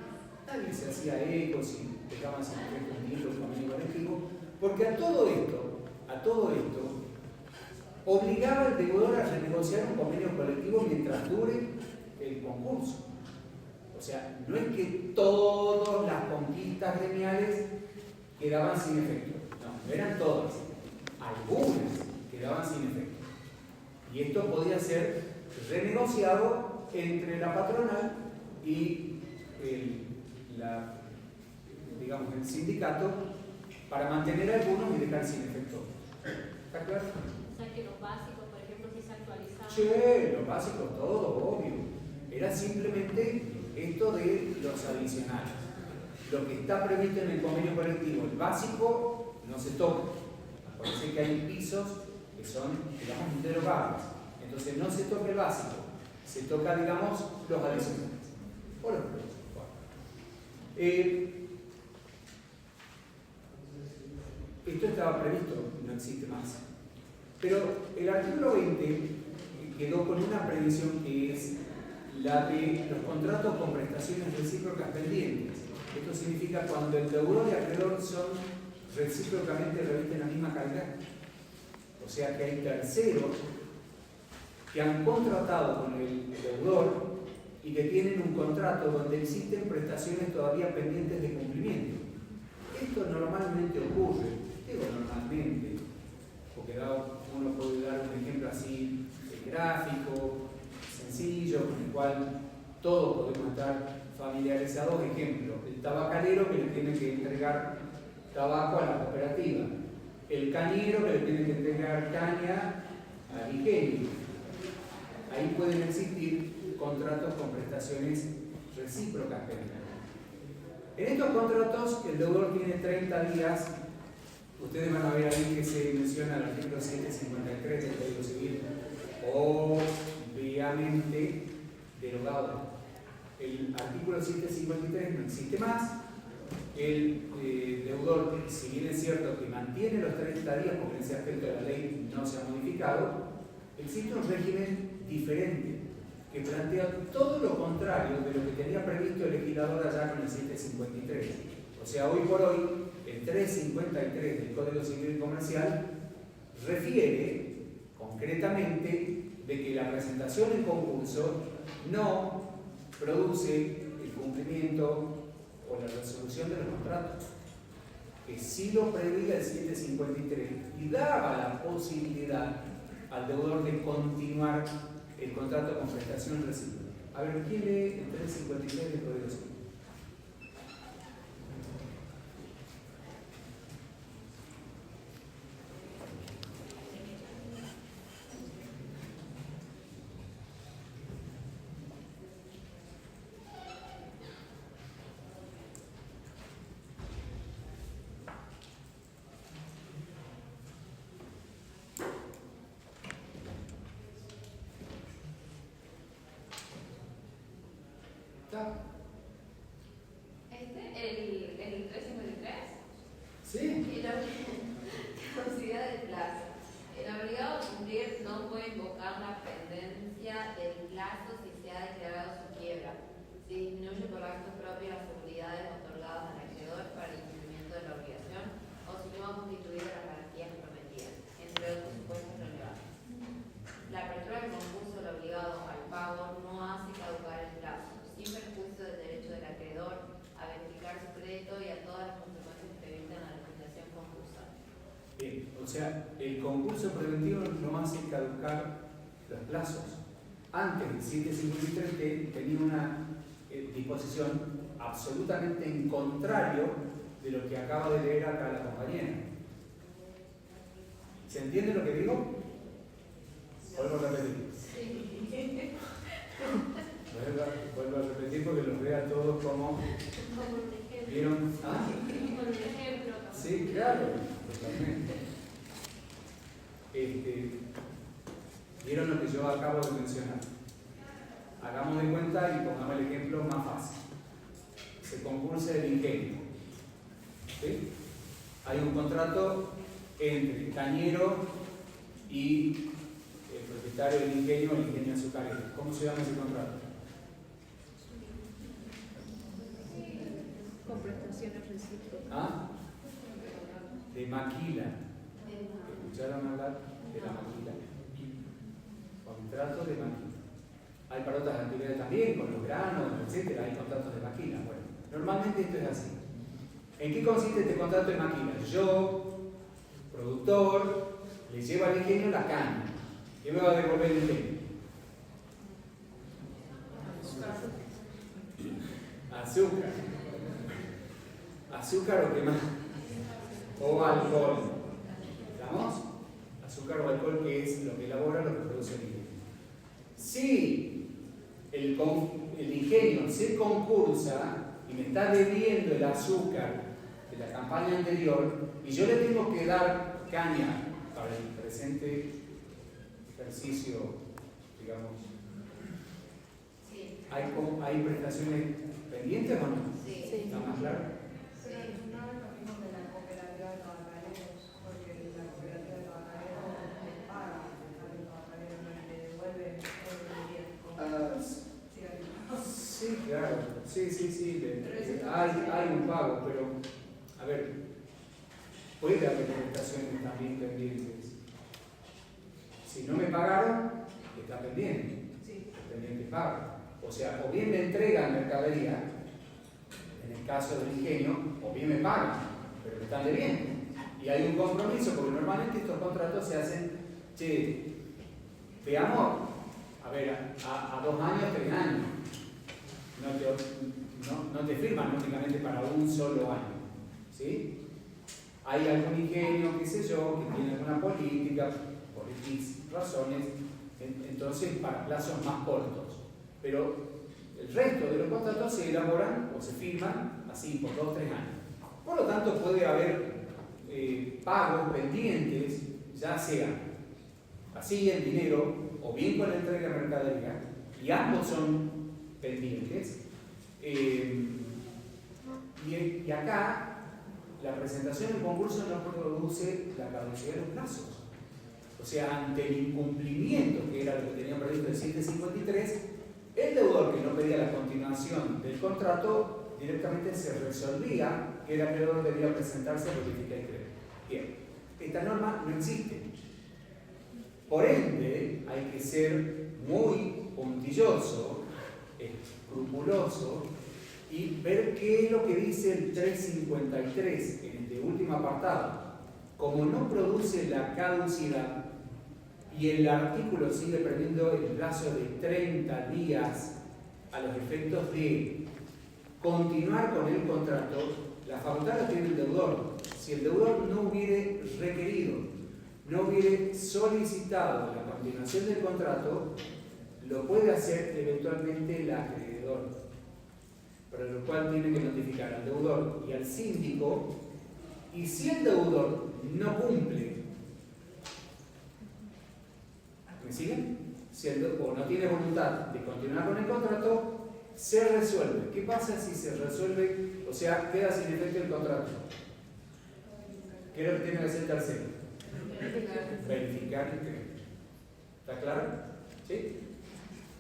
nadie se hacía eco si dejaban sin efecto un libro, un convenio colectivo, porque a todo esto obligaba al deudor a renegociar un convenio colectivo mientras dure el concurso. O sea, no es que todas las conquistas gremiales quedaban sin efecto, no eran todas, algunas quedaban sin efecto. Y esto podía ser renegociado entre la patronal y el sindicato para mantener algunos y dejar sin efecto. ¿Está claro? O sea que los básicos, por ejemplo, si se actualizaban. Sí, los básicos, todo, obvio. Era simplemente esto de los adicionales. Lo que está previsto en el convenio colectivo, el básico, no se toca. Parece que hay pisos que son, digamos, derogables. Entonces no se toca el básico, se toca, digamos, los adicionales. O los precios. Esto estaba previsto, no existe más. Pero el artículo 20 quedó con una previsión que es la de los contratos con prestaciones recíprocas pendientes. Esto significa cuando el deudor y acreedor son recíprocamente revisten la misma calidad. O sea que hay terceros que han contratado con el deudor y que tienen un contrato donde existen prestaciones todavía pendientes de cumplimiento. Esto normalmente ocurre, digo normalmente, porque uno puede dar un ejemplo así gráfico, sencillo, con el cual todos podemos estar familiarizados. Ejemplo, el tabacalero que le tiene que entregar tabaco a la cooperativa, el cañero que le tiene que entregar caña al ingenio. Ahí pueden existir contratos con prestaciones recíprocas. En estos contratos el deudor tiene 30 días. Ustedes van a ver ahí que se menciona el artículo 753 del Código Civil, obviamente derogado. El artículo 753 no existe más. El deudor, si bien es cierto que mantiene los 30 días, porque en ese aspecto de la ley no se ha modificado, existe un régimen diferente que plantea todo lo contrario de lo que tenía previsto el legislador allá con el 753. O sea, hoy por hoy, el 353 del Código Civil y Comercial refiere concretamente de que la presentación en concurso no produce el cumplimiento o la resolución de los contratos, que sí lo preveía el 753 y daba la posibilidad al deudor de continuar el contrato con prestación recíproca. A ver, ¿quién lee el 353 del Código Civil? El 353. Sí. Considera del plazo. El obligado a cumplir no puede invocar la pendencia del plazo si se ha declarado su quiebra. Se disminuye por actos propios las seguridades otorgadas al acreedor para el cumplimiento de la obligación o si no ha constituido las garantías prometidas, entre otros supuestos relevantes. La apertura del concurso del obligado al pago no hace caducar el plazo, sin perjuicio del derecho del acreedor a verificar su crédito y a todas las consecuencias que evitan la legislación concursal. Bien, o sea, el concurso preventivo no hace caducar los plazos. Antes del 753 tenía una disposición absolutamente en contrario de lo que acaba de leer acá la compañera. ¿Se entiende lo que digo? Vuelvo a repetir. Vuelvo a repetir porque los veo a todos como... ¿Vieron? ¿Ah? Sí, claro, totalmente. ¿Vieron lo que yo acabo de mencionar? Hagamos de cuenta y pongamos el ejemplo más fácil. Se concursa el ingenio. ¿Sí? Hay un contrato entre el cañero y el propietario del ingenio, el ingenio azucarero. ¿Cómo se llama ese contrato? Con prestaciones recíprocas. ¿Ah? De maquila. ¿Escucharon hablar de la maquila? Contrato de maquila. Hay para otras actividades también, con los granos, etcétera, hay contratos de maquila. Bueno, normalmente esto es así. ¿En qué consiste este contrato de maquila? Yo, productor, le llevo al ingenio la caña. ¿Qué me va a devolver el ingenio? Azúcar. Azúcar o qué más. O alcohol. ¿Estamos? Azúcar o alcohol, que es lo que elabora, lo que produce el ingenio. Si el ingenio se concursa y me está debiendo el azúcar de la campaña anterior y yo le tengo que dar caña para el presente ejercicio, digamos, Sí. ¿hay prestaciones pendientes o no? Sí. ¿Está más claro? Pero no es lo mismo que la cooperativa de tabacaleros, porque la cooperativa de tabacaleros le paga al tabacalero, no le devuelve todo el tiempo. Sí, claro. Sí. Hay un pago, pero, a ver, puede haber prestaciones también pendientes. Si no me pagaron, está pendiente. Pendiente pago. O sea, o bien me entregan mercadería, en el caso del ingenio, o bien me pagan, pero me están debiendo. Y hay un compromiso, porque normalmente estos contratos se hacen, de amor, a ver, a 2 años, 3 años. No te firman únicamente para un solo año. ¿Sí? Hay algún ingenio, qué sé yo, que tiene alguna política, por X razones, entonces para plazos más cortos. Pero el resto de los contratos se elaboran o se firman así por 2 o 3 años. Por lo tanto, puede haber pagos pendientes, ya sea así en dinero o bien con la entrega de mercadería, y ambos son pendientes. Y acá la presentación del concurso no produce la caducidad de los plazos. O sea, ante el incumplimiento, que era lo que tenía previsto el 753, el deudor que no pedía la continuación del contrato directamente se resolvía que el acreedor debía presentarse a verificar el crédito. Bien, esta norma no existe. Por ende, hay que ser muy puntilloso, escrupuloso, y ver qué es lo que dice el 353 en este último apartado. Como no produce la caducidad y el artículo sigue previendo el plazo de 30 días a los efectos de continuar con el contrato, la facultad la tiene el deudor. Si el deudor no hubiere requerido, no hubiere solicitado la continuación del contrato, lo puede hacer eventualmente el acreedor, para lo cual tiene que notificar al deudor y al síndico. Y si el deudor no cumple, ¿me siguen? Si el deudor no tiene voluntad de continuar con el contrato, se resuelve. ¿Qué pasa si se resuelve? O sea, queda sin efecto el contrato. ¿Qué es lo que tiene que hacer el tercero? Verificar el crédito. ¿Está claro? ¿Sí?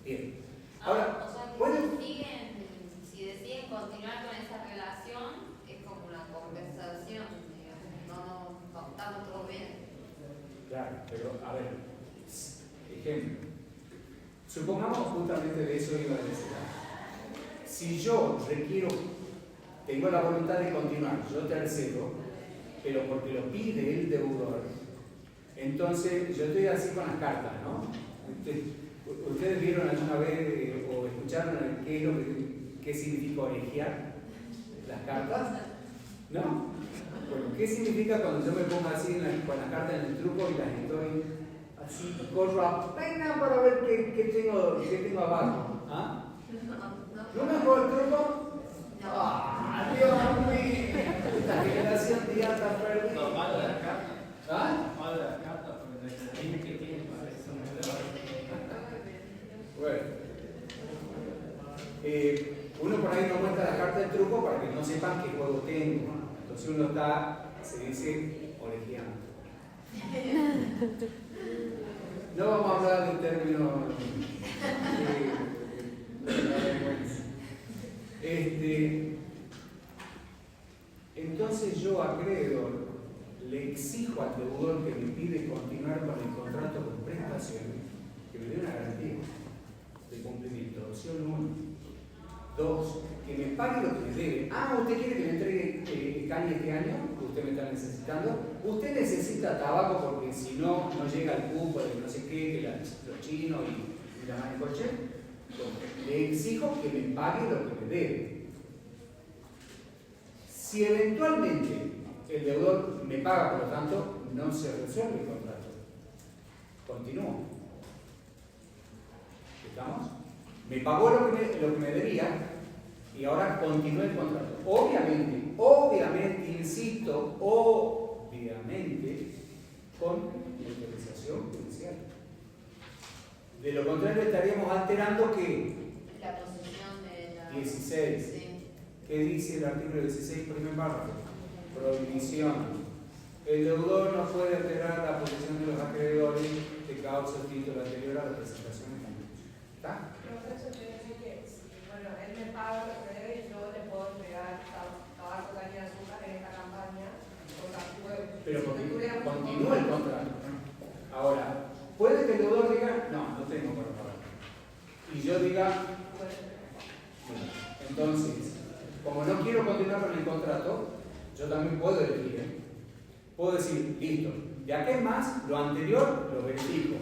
Bien. Ahora, o sea, que ¿pueden? si deciden continuar con esa relación, es como una conversación, digamos. No estamos todos bien. Claro, pero a ver, ejemplo. Supongamos justamente de eso iba a decir. Si yo requiero, tengo la voluntad de continuar, yo tercero, pero porque lo pide el deudor, entonces yo estoy así con las cartas, ¿no? ¿Ustedes vieron alguna vez o escucharon qué significa orejear las cartas? ¿No? Bueno, ¿qué significa cuando yo me pongo así con las cartas en el truco y las estoy así, corro apenas para ver qué tengo abajo? ¿Ah? ¿No me juego el truco? ¡Ah, Dios mío! Esta generación de ata perdida. Normal de la carta. ¿Ah? Normal de la carta, porque tiene que tiene parece un Bueno. Uno por ahí no muestra la carta del truco para que no sepan qué juego tengo. Entonces uno se dice orejeando. No vamos a hablar del término entonces yo, acreedor, le exijo al deudor que me pide continuar con el contrato con prestaciones que me dé una garantía de cumplimiento, opción 1. 2, que me pague lo que me debe. ¿Usted quiere que le entregue caña este año? Que usted me está necesitando. Usted necesita tabaco porque si no, no llega al cupo de no sé qué, que los chinos y la manicoche. Le exijo que me pague lo que me debe. Si eventualmente el deudor me paga, por lo tanto, no se resuelve el contrato. Continúo. ¿Estamos? Me pagó lo que me debía y ahora continúa el contrato. Obviamente, insisto, obviamente, con autorización judicial. De lo contrario, estaríamos alterando que La posesión de la... 16. Sí. ¿Qué dice el artículo 16, primer párrafo? Prohibición. El deudor no puede alterar la posesión de los acreedores que causa el título anterior a la presentación del concurso. ¿Está? Eso quiere decir que, bueno, él me paga lo que debe y yo le puedo entregar tabaco, caña de azúcar en esta campaña. Pero porque continúa el contrato. Ahora, puede que el deudor diga, no tengo para pagar. Y yo diga, bueno, entonces, como no quiero continuar con el contrato, yo también puedo elegir. Puedo decir, listo, de acá en más, lo anterior lo verifico.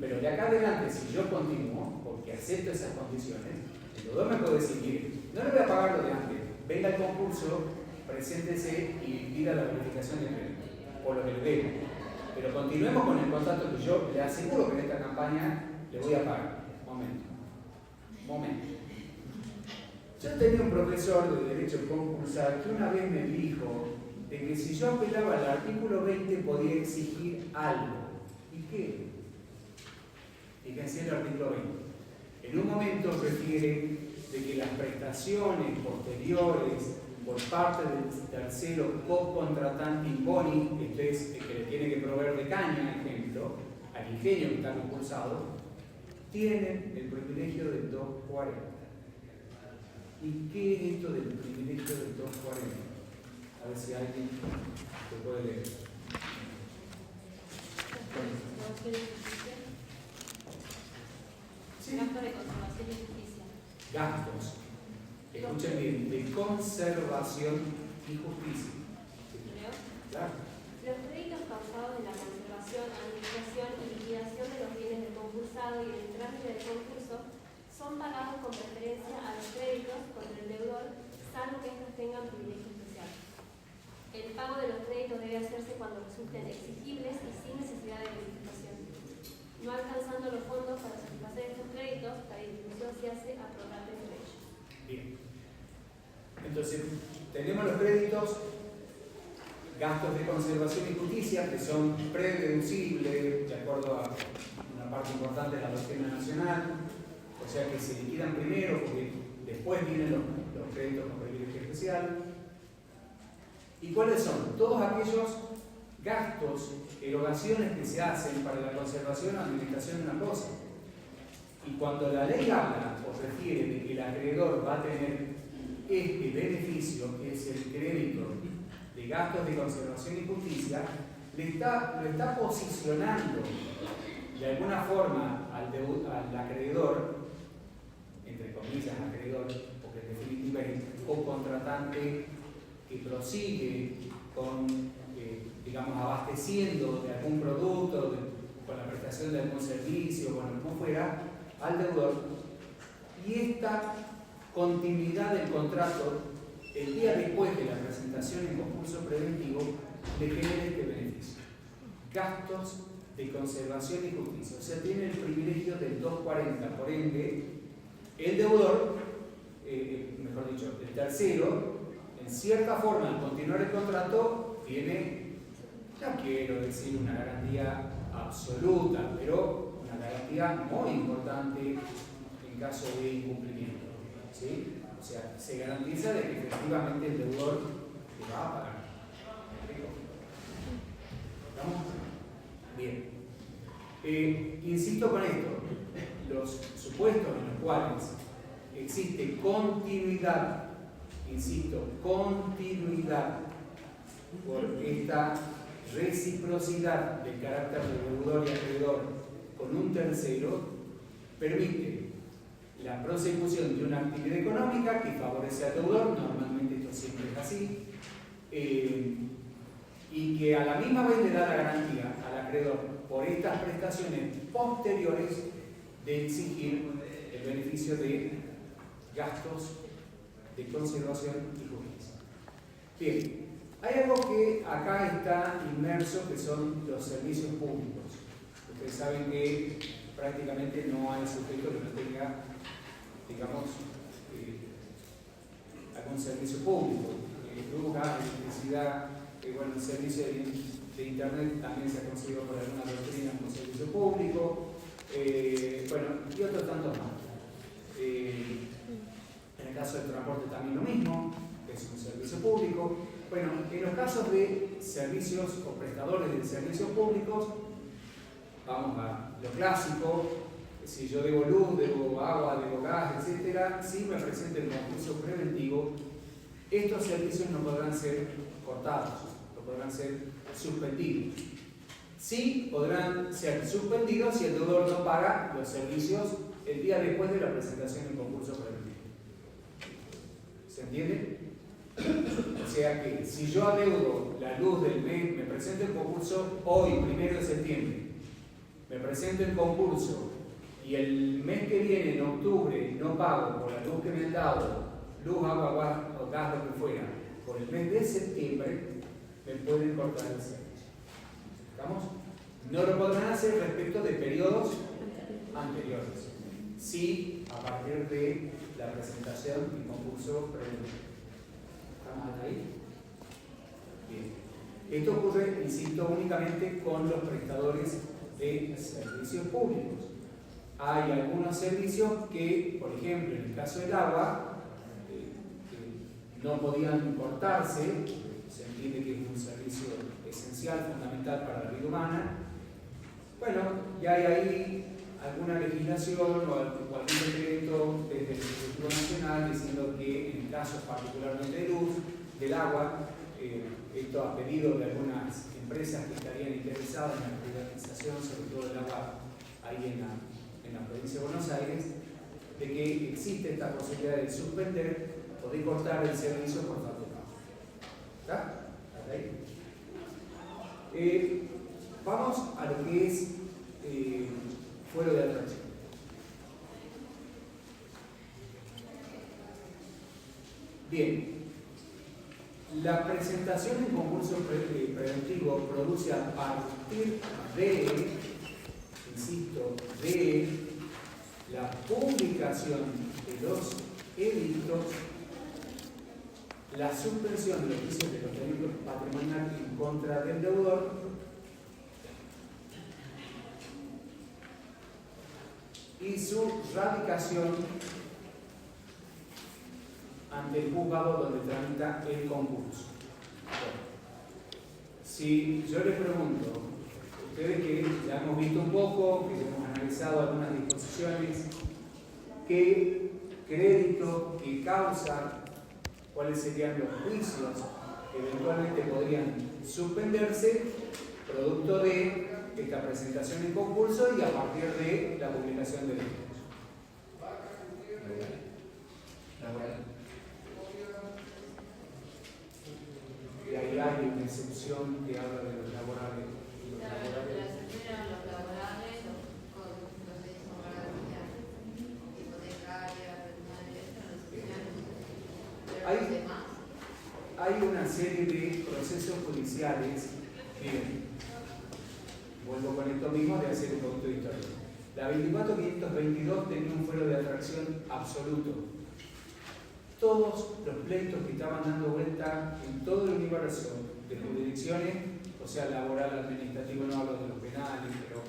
Pero de acá adelante, si yo continúo, porque acepto esas condiciones, el deudor me puede decir, mire, no le voy a pagar lo de antes, venga al concurso, preséntese y pida la verificación de crédito, por lo que le debo. pero continuemos con el contrato que yo le aseguro que en esta campaña le voy a pagar. Momento. Yo tenía un profesor de Derecho Concursal que una vez me dijo de que si yo apelaba al artículo 20 podía exigir algo. ¿Y qué? Fíjense el artículo 20. En un momento refiere de que las prestaciones posteriores por parte del tercero co-contratante imponi, esto es el que le tiene que proveer de caña, ejemplo, al ingenio que está concursado, tienen el privilegio del 240. ¿Y qué es esto del privilegio del 240? A ver si alguien lo puede leer. ¿Sí? Gasto de conservación y justicia. Gastos, escuchen bien, de conservación y justicia. ¿Leo? Claro. Los créditos causados en la conservación, administración y liquidación de los bienes del concursado y en el trámite del concurso son pagados con preferencia a los créditos contra el deudor, salvo que estos tengan privilegio especial. El pago de los créditos debe hacerse cuando resulten exigibles y sin necesidad de verificación. No alcanzando los fondos para satisfacer estos créditos, la distribución se hace a prorrata entre ellos. Bien. Entonces, tenemos los créditos, gastos de conservación y justicia, que son prededucibles de acuerdo a una parte importante de la doctrina nacional, o sea que se liquidan primero porque después vienen los créditos con privilegio especial. ¿Y cuáles son? Todos aquellos gastos, erogaciones que se hacen para la conservación o administración de una cosa. Y cuando la ley habla o refiere de que el acreedor va a tener este beneficio, que es el crédito de gastos de conservación y justicia, lo está posicionando de alguna forma al acreedor, entre comillas acreedor, porque en definitiva es un contratante que prosigue con, digamos, abasteciendo de algún producto, con la prestación de algún servicio, bueno, como fuera, al deudor. Y esta continuidad del contrato, el día después de la presentación en concurso preventivo, le genera este beneficio. Gastos de conservación y justicia. O sea, tiene el privilegio del 240. Por ende, el deudor, mejor dicho, el tercero, en cierta forma, al continuar el contrato, tiene, no quiero decir una garantía absoluta, pero una garantía muy importante en caso de incumplimiento. ¿Sí? O sea, se garantiza de que efectivamente el deudor le va a pagar. ¿Estamos? Bien. Insisto con esto, los supuestos en los cuales existe continuidad, insisto, continuidad por esta reciprocidad del carácter de deudor y acreedor con un tercero, permite la prosecución de una actividad económica que favorece al deudor, normalmente esto siempre es así, y que a la misma vez le da la garantía al acreedor por estas prestaciones posteriores de exigir el beneficio de gastos de conservación y justicia. Bien, hay algo que acá está inmerso que son los servicios públicos. Ustedes saben que prácticamente no hay sujeto que no tenga, digamos, algún servicio público. Luz, gas, electricidad, bueno, el servicio de internet también se ha conseguido por alguna doctrina como servicio público, bueno, y otros tantos más. En el caso del transporte también lo mismo, es un servicio público. Bueno, en los casos de servicios o prestadores de servicios públicos, vamos a lo clásico, si yo debo luz, debo agua, debo gas, etc., si me presento el concurso preventivo, estos servicios no podrán ser cortados, no podrán ser suspendidos. Sí podrán ser suspendidos si el deudor no paga los servicios el día después de la presentación del concurso preventivo. ¿Se entiende? O sea que si yo adeudo la luz del mes, me presento el concurso hoy, 1 de septiembre, me presento el concurso y el mes que viene, en octubre, no pago por la luz que me han dado, luz, agua, gas, lo que fuera, por el mes de septiembre, me pueden cortar el servicio. ¿Estamos? No lo podrán hacer respecto de periodos anteriores. Sí, a partir de la presentación y concurso previo. ¿Estamos ahí? Bien. Esto ocurre, insisto, únicamente con los prestadores de servicios públicos. Hay algunos servicios que, por ejemplo, en el caso del agua, no podían cortarse. Se entiende que es un servicio esencial, fundamental para la vida humana. Bueno, ya hay ahí alguna legislación o algún decreto desde el Ejecutivo Nacional diciendo que en casos particularmente de luz, del agua, esto a pedido de algunas empresas que estarían interesadas en la privatización, sobre todo del agua ahí en la provincia de Buenos Aires, de que existe esta posibilidad de suspender o de cortar el servicio por falta de pago. ¿Está? ¿Hasta ahí? Vamos a lo que es fuero de atracción. Bien. La presentación en concurso preventivo produce a partir de, insisto, de la publicación de los edictos, la suspensión de los juicios de los delitos patrimoniales en contra del deudor y su radicación ante el juzgado donde tramita el concurso. Bueno, si yo les pregunto, ustedes que ya hemos visto un poco, que ya hemos analizado algunas disposiciones, qué crédito, qué causa, cuáles serían los juicios que eventualmente podrían suspenderse producto de esta presentación en concurso y a partir de la publicación del edicto. Y ahí hay una excepción que habla de los laborales. La excepción eran los laborales, los derechos laborales, hipotecaria, personales, las excepciones. Pero los demás. Hay una serie de procesos judiciales. Miren, vuelvo con esto mismo de hacer un poquito de historia. La 24522 tenía un fuero de atracción absoluto. Todos los pleitos que estaban dando vuelta en todo el universo de jurisdicciones, o sea, laboral, administrativo, no hablo de los penales, pero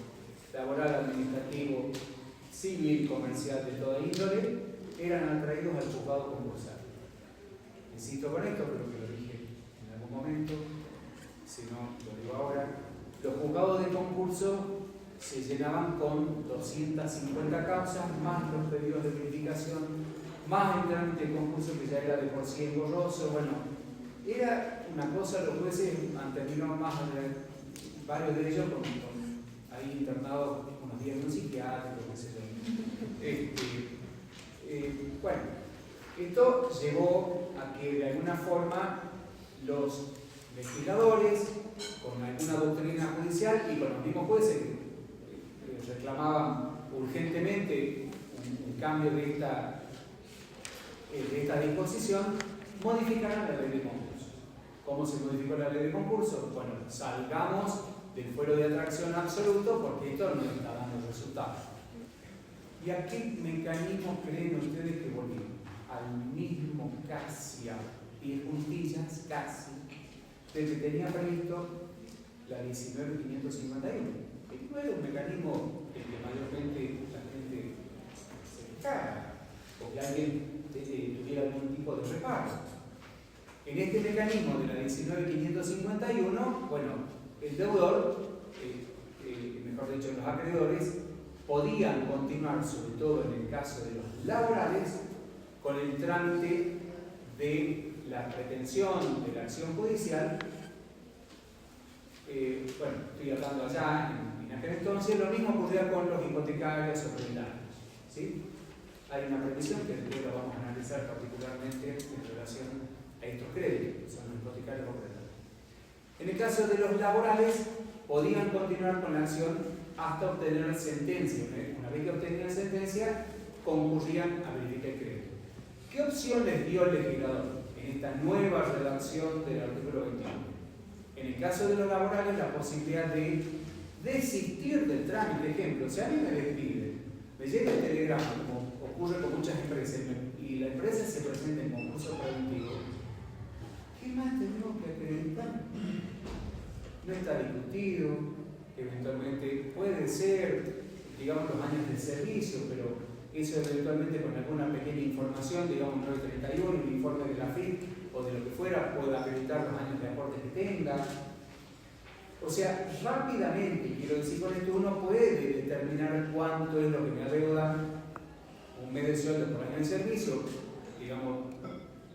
laboral, administrativo, civil, comercial, de toda índole, eran atraídos al juzgado concursal. Insisto con esto, pero que lo dije en algún momento, si no lo digo ahora, los juzgados de concurso se llenaban con 250 causas, más los pedidos de verificación, más el trámite de concurso que ya era de por sí engorroso. Bueno, era una cosa, los jueces han terminado más de varios de ellos con ahí internados unos días en un psiquiátrico, qué sé yo. Bueno, esto llevó a que de alguna forma los legisladores, con alguna doctrina judicial y con los mismos jueces que reclamaban urgentemente un cambio de esta disposición, modificaron la ley de concurso. ¿Cómo se modificó la ley de concurso? Bueno, salgamos del fuero de atracción absoluto porque esto no está dando resultados. ¿Y a qué mecanismos creen ustedes que volvieron? Al mismo casi a pie juntillas, casi, del que tenía previsto la 19.551. Que no era un mecanismo en que mayormente la gente se caga, o que alguien tuviera algún tipo de reparo. En este mecanismo de la 19.551, bueno, el deudor, mejor dicho, los acreedores, podían continuar, sobre todo en el caso de los laborales, con el trámite de la retención de la acción judicial. Bueno, estoy hablando allá en aquel entonces, lo mismo ocurría con los hipotecarios o prendarios, ¿sí? Hay una previsión que después la vamos a analizar particularmente en relación a estos créditos, que son los hipotecarios o prendarios. En el caso de los laborales, podían continuar con la acción hasta obtener sentencia. Una vez que obtenían sentencia, concurrían a verificar el crédito. ¿Qué opción les dio el legislador en esta nueva redacción del artículo 21? En el caso de los laborales, la posibilidad de desistir del trámite. Ejemplo, si a mí me despiden, me llega el telegrama, como ocurre con muchas empresas, y la empresa se presenta en concurso preventivo, ¿qué más tenemos que acreditar? No está discutido, eventualmente puede ser, digamos, los años de servicio, pero eso eventualmente con alguna pequeña información, digamos, 931, un informe de la FIP o de lo que fuera, pueda acreditar los años de aporte que tenga. O sea, rápidamente, quiero decir con esto, uno puede determinar cuánto es lo que me adeuda un mes de sueldo por año de servicio, digamos,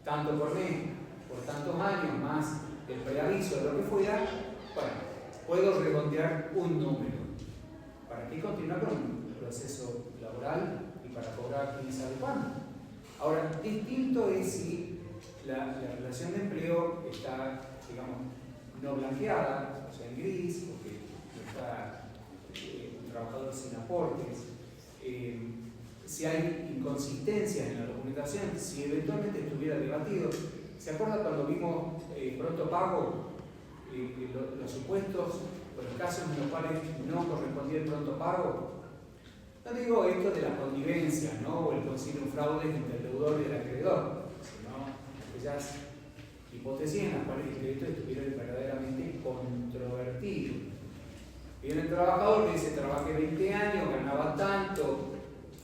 tanto por mes, por tantos años, más el preaviso de lo que fuera. Bueno, puedo redondear un número. ¿Para qué continuar con un proceso laboral y para cobrar quién sabe cuándo? Ahora, distinto es si la relación de empleo está, digamos, no blanqueada, o sea, en gris, porque no está un trabajador sin aportes, si hay inconsistencias en la documentación, si eventualmente estuviera debatido. ¿Se acuerda cuando vimos pronto pago? Los supuestos o los casos en los cuales no correspondía el pronto pago. No digo esto de la connivencia, ¿no? O el posible fraude entre el deudor y el acreedor, sino aquellas hipótesis en las cuales el crédito estuviera verdaderamente controvertido. Viene el trabajador que dice: trabajé 20 años, ganaba tanto,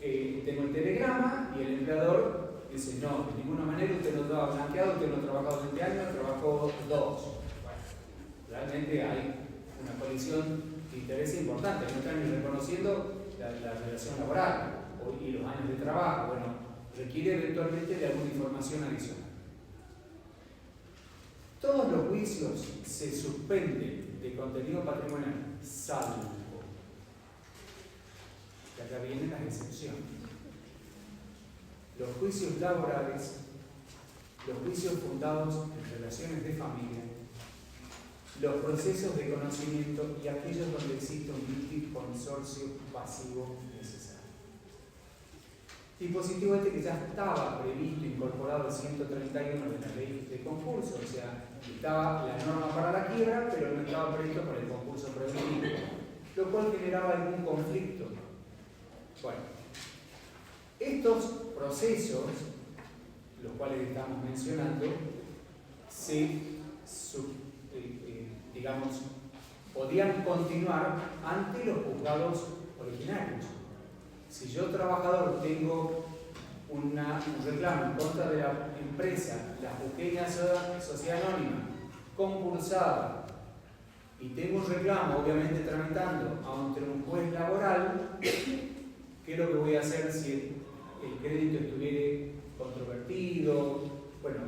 tengo el telegrama, y el empleador dice: no, de ninguna manera, usted no estaba blanqueado, usted no ha trabajado 20 años, trabajó 2. Realmente hay una colisión de interés importante, no están ni reconociendo la relación laboral y los años de trabajo. Bueno, requiere eventualmente de alguna información adicional. Todos los juicios se suspenden de contenido patrimonial, salvo, que acá vienen las excepciones, los juicios laborales, los juicios fundados en relaciones de familia, los procesos de conocimiento y aquellos donde existe un consorcio pasivo necesario. Dispositivo este que ya estaba previsto, incorporado al 131 de la ley de concurso, o sea, estaba la norma para la quiebra, pero no estaba previsto para el concurso preventivo, lo cual generaba algún conflicto. Bueno, estos procesos, los cuales estamos mencionando, digamos, podían continuar ante los juzgados originarios. Si yo, trabajador, tengo un reclamo en contra de la empresa, la Jujeña Sociedad Anónima, concursada, y tengo un reclamo, obviamente tramitando ante un juez laboral, ¿qué es lo que voy a hacer si el crédito estuviera controvertido? Bueno,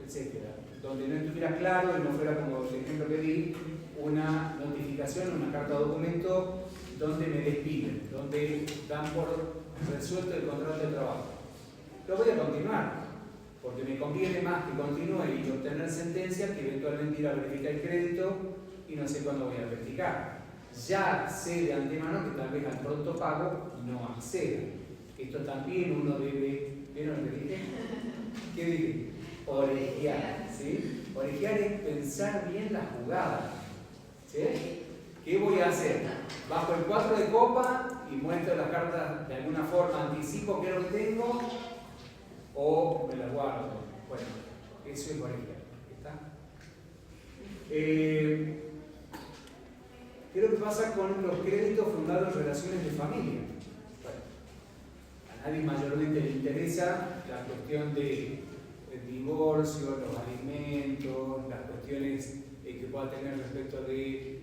etcétera. Donde no estuviera claro y no fuera, como el ejemplo que di, una notificación, una carta de documento donde me despiden, donde dan por resuelto el contrato de trabajo. Lo voy a continuar, porque me conviene más que continúe y obtener sentencia que eventualmente ir a verificar el crédito y no sé cuándo voy a verificar. Ya sé de antemano que tal vez al pronto pago no acceda. Esto también uno debe, ¿vieron lo que dije? ¿Qué dije? Orejear, ¿sí? Orejear es pensar bien la jugada, ¿sí? ¿Qué voy a hacer? Bajo el 4 de copa y muestro las cartas de alguna forma, anticipo qué es lo que tengo o me las guardo. Bueno, eso es orejear, ¿está? ¿Qué es lo que pasa con los créditos fundados en relaciones de familia? Bueno, a nadie mayormente le interesa la cuestión de el divorcio, los alimentos, las cuestiones que pueda tener respecto de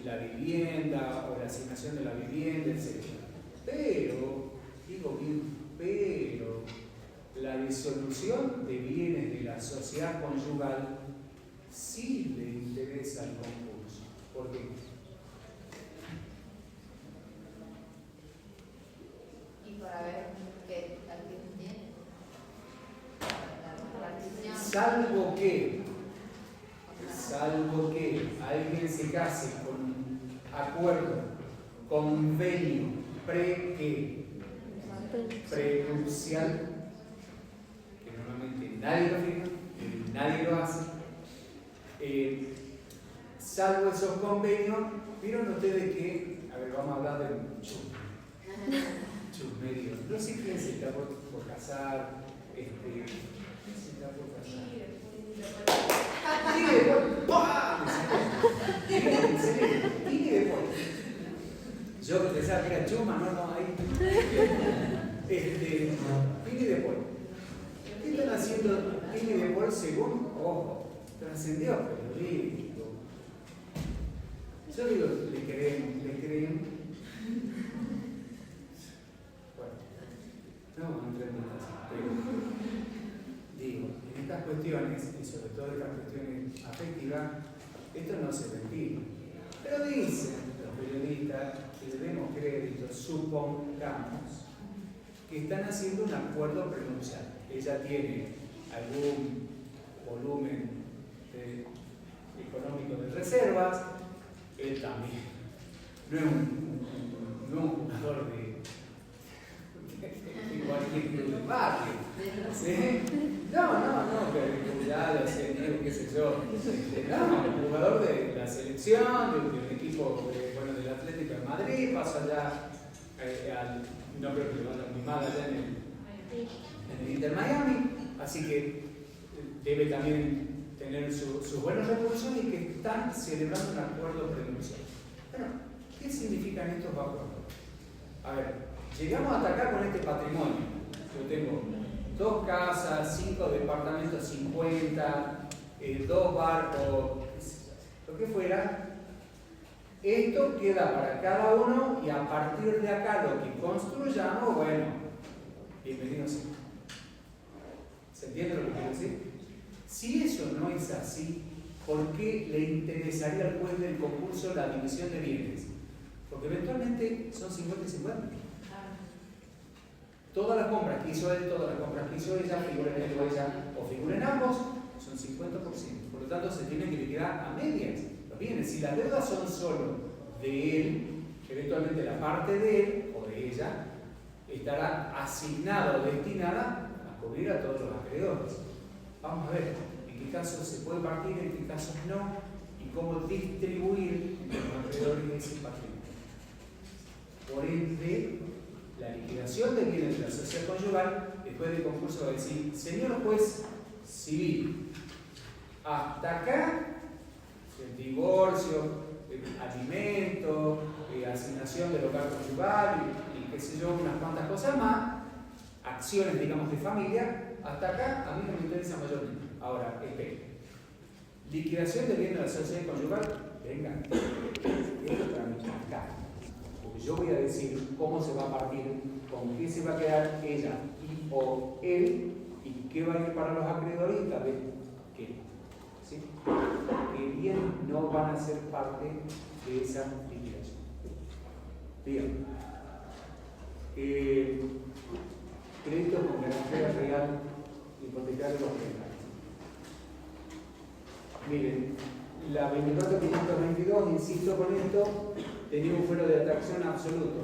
la vivienda o la asignación de la vivienda, etc. Pero, digo bien, pero la disolución de bienes de la sociedad conyugal sí le interesa al concurso. ¿Por qué? Y para ver qué actividad tiene. Salvo que alguien se case con acuerdo, convenio, prenupcial, que normalmente nadie lo firma, nadie lo hace. salvo esos convenios, ¿vieron ustedes que, a ver, vamos a hablar del chusmerio? No sé quién se está por casar, ¿quién se está por casar? Tiene de Paul. ¡Pah! Tiene de Paul. Yo pensaba que era Chuma, no, ahí. Tiene de Paul. ¿Qué están haciendo Tiene de Paul según, ojo, trascendió periodístico? Yo digo, le creen. Bueno, no entendemos, pero digo, en estas cuestiones, y sobre todo en las cuestiones afectivas, esto no se ventila. Pero dicen los periodistas, que le demos crédito, supongamos, que están haciendo un acuerdo prenupcial. Ella tiene algún volumen económico de reservas, él también. No es un jugador de cualquier club de barrio. ¿Sí? No, que ya qué sé yo. No, un jugador de la selección, de un equipo del Atlético de Madrid, pasa ya al. No creo que le vaya muy mal allá en el Inter Miami, así que debe también tener sus buenos recursos y que están celebrando un acuerdo prenupcial. Bueno, ¿qué significan estos acuerdos? A ver, llegamos hasta acá con este patrimonio. Yo tengo 2 casas, 5 departamentos, 50, 2 barcos, lo que fuera. Esto queda para cada uno y a partir de acá lo que construyamos, bueno, bienvenido sea. ¿Se entiende lo que quiero decir? Si eso no es así, ¿por qué le interesaría al juez del concurso la división de bienes? Porque eventualmente son 50 y 50. Todas las compras que hizo él, todas las compras que hizo ella, figuren él o ella, o figuren ambos, son 50%. Por lo tanto, se tienen que liquidar a medias los bienes. Si las deudas son solo de él, eventualmente la parte de él o de ella estará asignada o destinada a cubrir a todos los acreedores. Vamos a ver en qué casos se puede partir, en qué casos no, y cómo distribuir entre los acreedores ese patrimonio. Por ende, la liquidación de bienes de la sociedad conyugal, después del concurso va a decir, señor juez civil, hasta acá, el divorcio, el alimento, asignación del hogar conyugal y qué sé yo, unas cuantas cosas más, acciones, digamos, de familia, hasta acá a mí no me interesa mayormente. Ahora, liquidación de bienes de la sociedad conyugal, venga, esto tramita acá. Porque yo voy a decir cómo se va a partir, con qué se va a quedar ella y o él, y qué va a ir para los acreedores y tal vez qué. ¿Sí? Que bien no van a ser parte de esa liquidación. Bien. Crédito con garantía real hipotecario o general. Miren, la 24522, insisto con esto, tenía un fuero de atracción absoluto.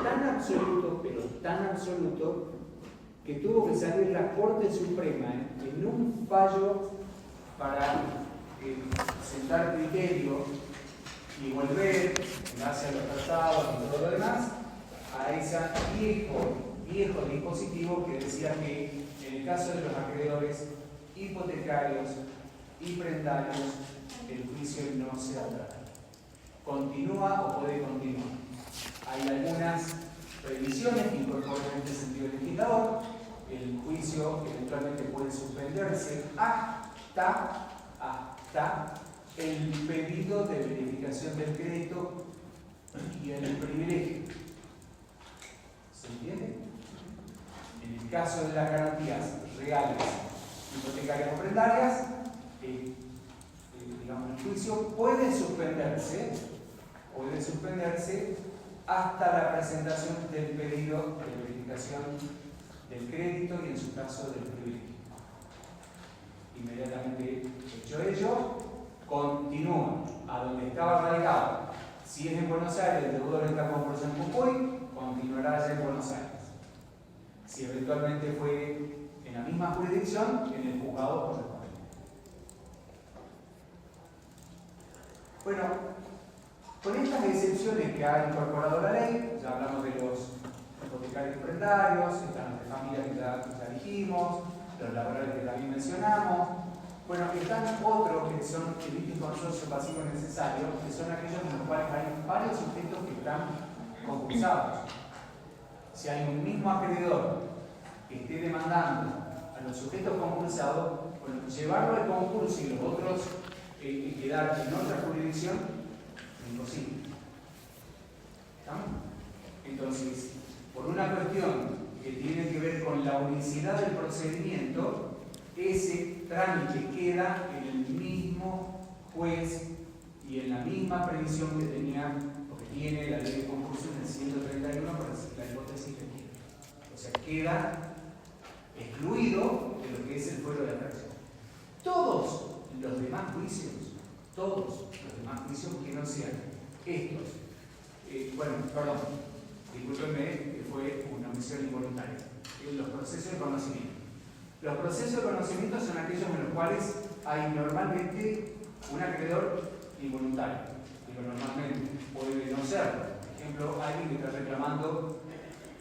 Tan absoluto, pero tan absoluto, que tuvo que salir la Corte Suprema en un fallo para sentar criterio y volver, en base a los tratados y todo lo demás, a ese viejo dispositivo que decía que en el caso de los acreedores hipotecarios y prendarios, el juicio no se atrasa. ¿Continúa o puede continuar? Hay algunas previsiones que incorporan en este sentido el legislador. El juicio eventualmente puede suspenderse hasta el pedido de verificación del crédito y el privilegio. ¿Se entiende? En el caso de las garantías reales, hipotecarias o prendarias, digamos, el juicio puede suspenderse hasta la presentación del pedido de verificación del crédito y en su caso del privilegio. Inmediatamente hecho ello, continúa a donde estaba radicado. Si es en Buenos Aires, el deudor está con fuerza en Jujuy, continuará allá en Buenos Aires. Si eventualmente fue en la misma jurisdicción, en el juzgado correspondiente. Bueno, con estas excepciones que ha incorporado la ley, ya hablamos de los hipotecarios prendarios, están los de familia que ya dijimos, los laborales que también mencionamos. Bueno, están otros que son el litis consorcio pasivo necesario, que son aquellos en los cuales hay varios sujetos que están concursados. Si hay un mismo acreedor que esté demandando a los sujetos concursados, bueno, llevarlo al concurso y los otros quedar en otra jurisdicción es imposible. ¿Estamos? Entonces, por una cuestión que tiene que ver con la unicidad del procedimiento, ese trámite queda en el mismo juez y en la misma previsión que tenía o que tiene la ley de concurso en el 131 para la hipótesis que quiera. O sea, queda excluido de lo que es el fuero de atracción. Todos los demás juicios que no sean estos, discúlpenme que fue una omisión involuntaria, los procesos de conocimiento. Los procesos de conocimiento son aquellos en los cuales hay normalmente un acreedor involuntario. Digo, normalmente puede no serlo. Por ejemplo, alguien que está reclamando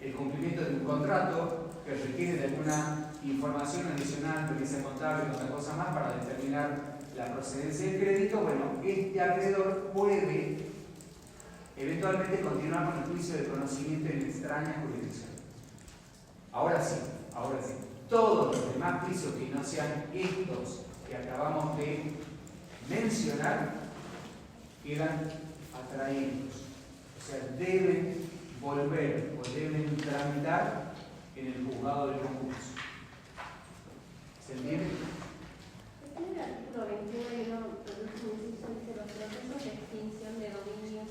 el cumplimiento de un contrato que requiere de alguna información adicional, pericia contable y otra cosa más para determinar la procedencia del crédito. Bueno, este acreedor puede eventualmente continuar con el juicio de conocimiento en extraña jurisdicción. Ahora sí. Todos los demás juicios que no sean estos que acabamos de mencionar quedan atraídos. O sea, deben volver o deben tramitar en el juzgado del concurso. ¿Se entiende? En el artículo 21 dice los procesos de extinción de dominios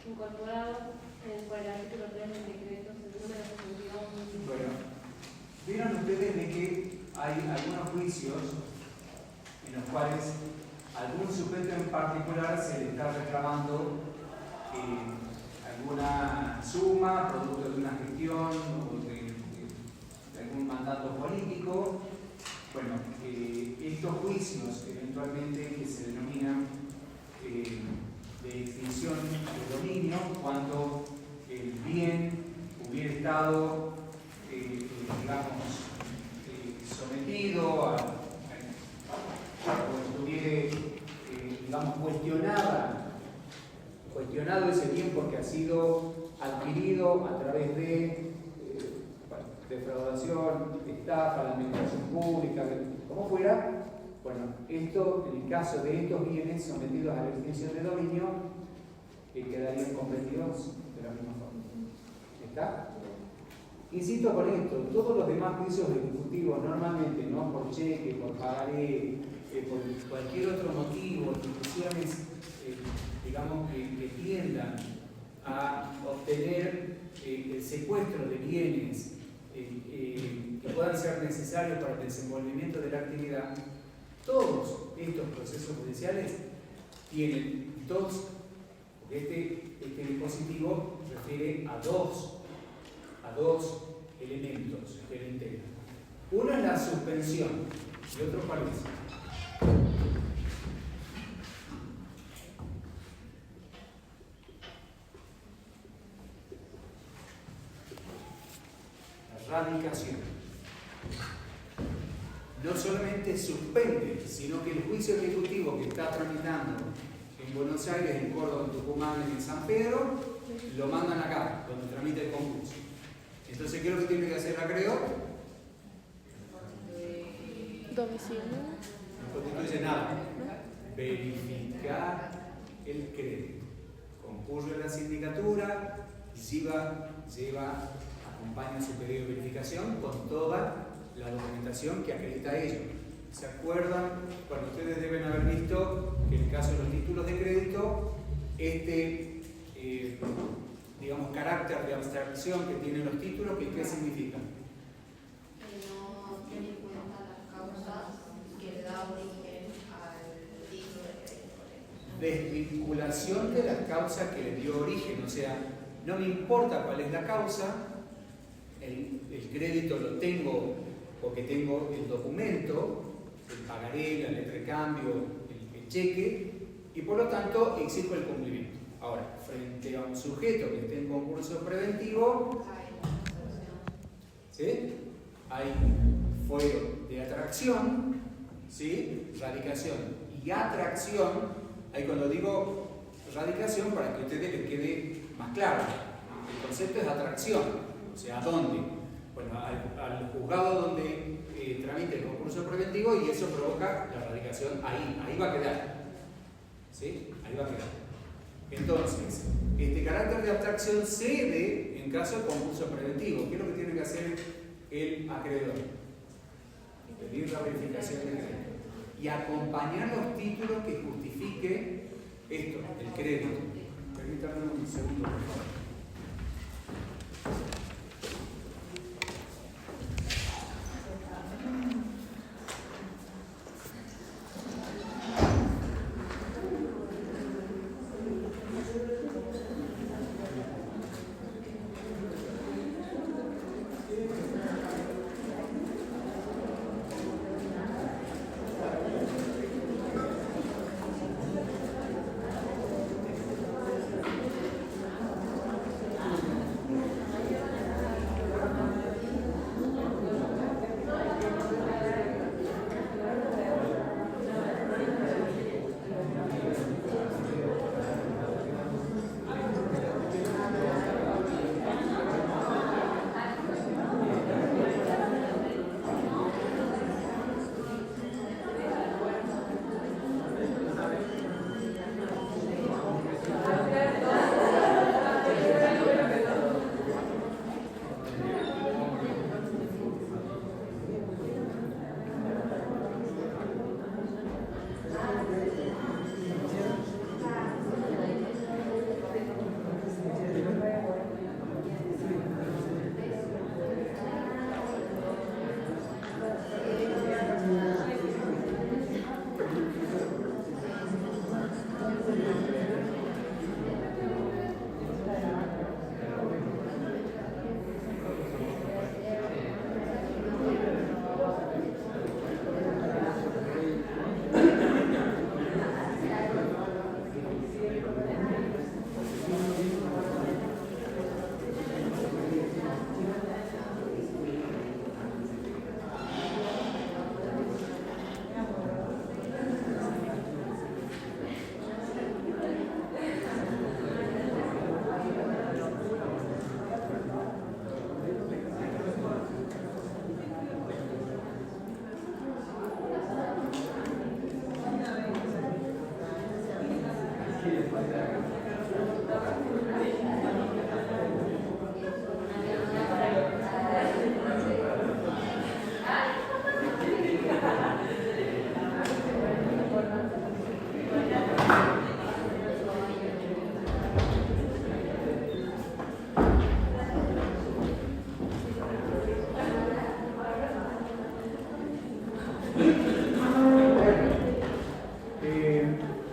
incorporados por el artículo 3 del decreto número 62. Bueno, vieron ustedes de que hay algunos juicios en los cuales algún sujeto en particular se le está reclamando alguna suma, producto de una gestión o de algún mandato político. Bueno, estos juicios eventualmente que se denominan de extinción de dominio, cuando el bien hubiera estado, sometido o estuviera, cuestionado ese bien porque ha sido adquirido a través de defraudación, estafa, la administración pública, como fuera. Bueno, esto, en el caso de estos bienes sometidos a la extinción de dominio, quedarían comprendidos de la misma forma. ¿Está? Insisto con esto, todos los demás juicios ejecutivos, normalmente no por cheque, por pagaré, por cualquier otro motivo, instituciones que tiendan a obtener el secuestro de bienes que puedan ser necesarios para el desenvolvimiento de la actividad, todos estos procesos judiciales tienen dos, porque este dispositivo refiere a dos elementos que lo integran. Uno es la suspensión y otro cuál es. La radicación. No solamente suspende, sino que el juicio ejecutivo que está tramitando en Buenos Aires, en Córdoba, en Tucumán, en San Pedro, lo mandan acá, donde tramita el concurso. Entonces, ¿qué es lo que tiene que hacer el acreedor? Domicilio. No constituye nada. Verificar el crédito. Concurre a la sindicatura, acompaña su pedido de verificación con toda la documentación que acredita ello. ¿Se acuerdan? Bueno, ustedes deben haber visto que en el caso de los títulos de crédito, carácter de abstracción que tienen los títulos, ¿qué significa? Que no tiene en cuenta las causas que le da origen al título de crédito. Desvinculación de la causa que le dio origen, o sea, no me importa cuál es la causa, el crédito lo tengo porque tengo el documento, el pagaré, la letra de cambio, cheque y por lo tanto exijo el cumplimiento. Ahora, frente a un sujeto que esté en concurso preventivo, ¿sí? Hay fuero de atracción, ¿sí? Radicación y atracción. Ahí cuando digo radicación, para que a ustedes les quede más claro, el concepto es atracción, o sea, ¿a dónde? Bueno, al juzgado donde tramite el concurso preventivo y eso provoca la radicación ahí va a quedar, ¿sí? Ahí va a quedar. Entonces, este carácter de abstracción cede en caso de concurso preventivo. ¿Qué es lo que tiene que hacer el acreedor? Pedir la verificación de crédito y acompañar los títulos que justifique esto, el crédito. Permítanme un segundo, por favor.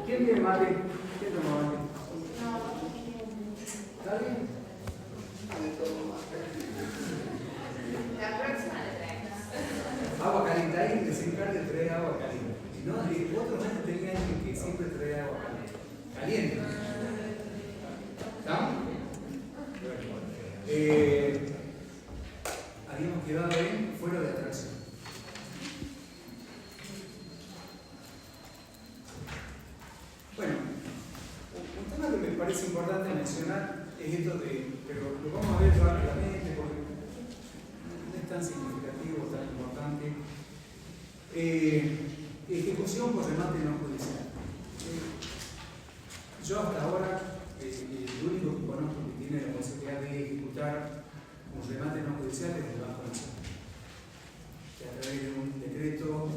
¿Quién tiene mate? ¿Quién toma mate? ¿Nadie? La próxima le traemos. Agua caliente, ahí que se encargue de traer agua caliente. Si no, otros años tenía alguien que siempre trae agua caliente. Caliente. ¿Estamos? Habíamos quedado en fuero de atracción. Bueno, un tema que me parece importante mencionar es esto pero lo vamos a ver rápidamente porque no es tan significativo, tan importante. Ejecución por remate no judicial. Yo hasta ahora, el único que conozco que tiene la posibilidad de ejecutar un remate no judicial es el Banco Nacional, que a través de un decreto,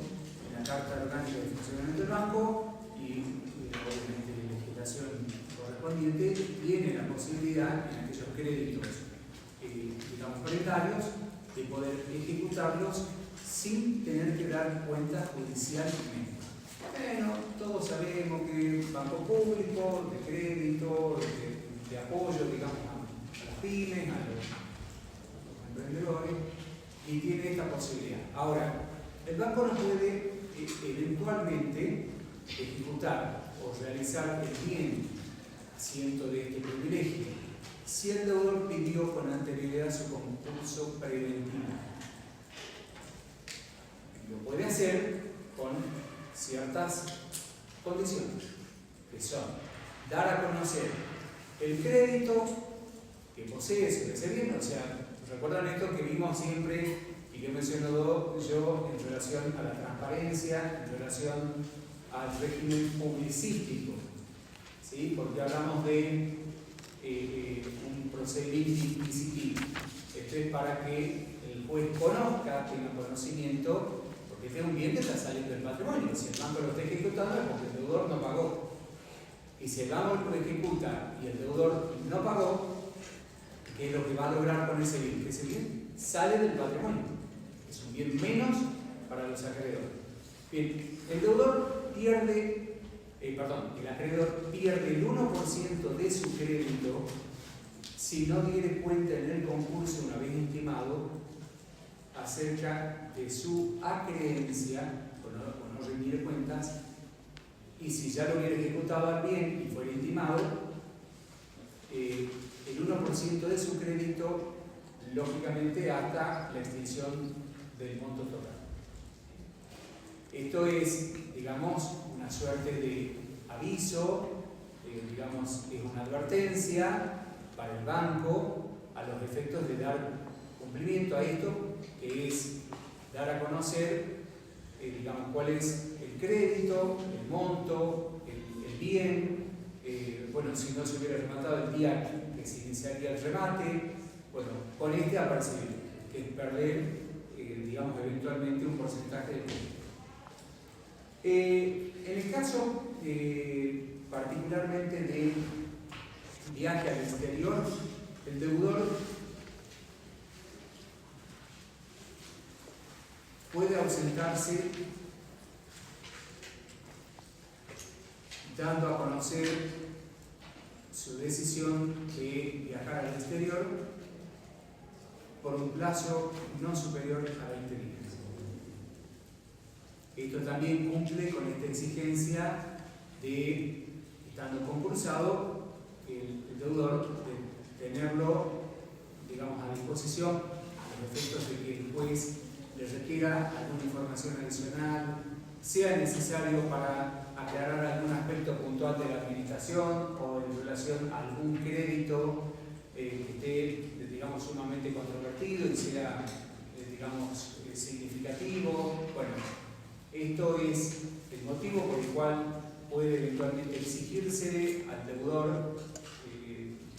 en la Carta Orgánica de Funcionamiento del Banco y obviamente la legislación correspondiente, tiene la posibilidad en aquellos créditos, digamos, paritarios, de poder ejecutarlos sin tener que dar cuenta judicialmente. Bueno, todos sabemos que banco público, de crédito, de apoyo, digamos, a las pymes, a los emprendedores, y tiene esta posibilidad. Ahora, el banco no puede eventualmente ejecutar o realizar el bien asiento de este privilegio si el deudor pidió con anterioridad su concurso preventivo. Lo puede hacer con ciertas condiciones, que son dar a conocer el crédito que posee sobre ese bien. O sea, recuerdan esto que vimos siempre y que he mencionado yo en relación a la transparencia, en relación al régimen publicístico, ¿sí? Porque hablamos de un procedimiento inquisitivo. Esto es para que el juez conozca, tenga conocimiento, porque este es un bien que está saliendo del patrimonio. Si el banco lo está ejecutando es porque el deudor no pagó. Y si el banco lo ejecuta y el deudor no pagó, ¿qué es lo que va a lograr con ese bien? Que ese bien sale del patrimonio. Es un bien menos para los acreedores. Bien, el deudor pierde, el acreedor pierde el 1% de su crédito si no diere cuenta en el concurso una vez intimado acerca de su acreencia o no rendir cuentas, y si ya lo hubiera ejecutado al bien y fuera intimado, el 1% de su crédito, lógicamente, hasta la extinción del monto total. Esto es, digamos, una suerte de aviso, digamos, es una advertencia para el banco a los efectos de dar cumplimiento a esto, que es dar a conocer, digamos, cuál es el crédito, el monto, el bien, bueno, si no se hubiera rematado el día que se iniciaría el remate, bueno, con este apercibido, que es perder, digamos, eventualmente un porcentaje del crédito. En el caso particularmente de viaje al exterior, el deudor puede ausentarse dando a conocer su decisión de viajar al exterior por un plazo no superior a 20 días. Esto también cumple con esta exigencia de, estando concursado, el deudor de tenerlo, digamos, a disposición a los efectos de que el juez le requiera alguna información adicional, sea necesario para aclarar algún aspecto puntual de la administración o en relación a algún crédito que esté, digamos, sumamente controvertido y sea, digamos, significativo. Bueno, esto es el motivo por el cual puede eventualmente exigirse al deudor,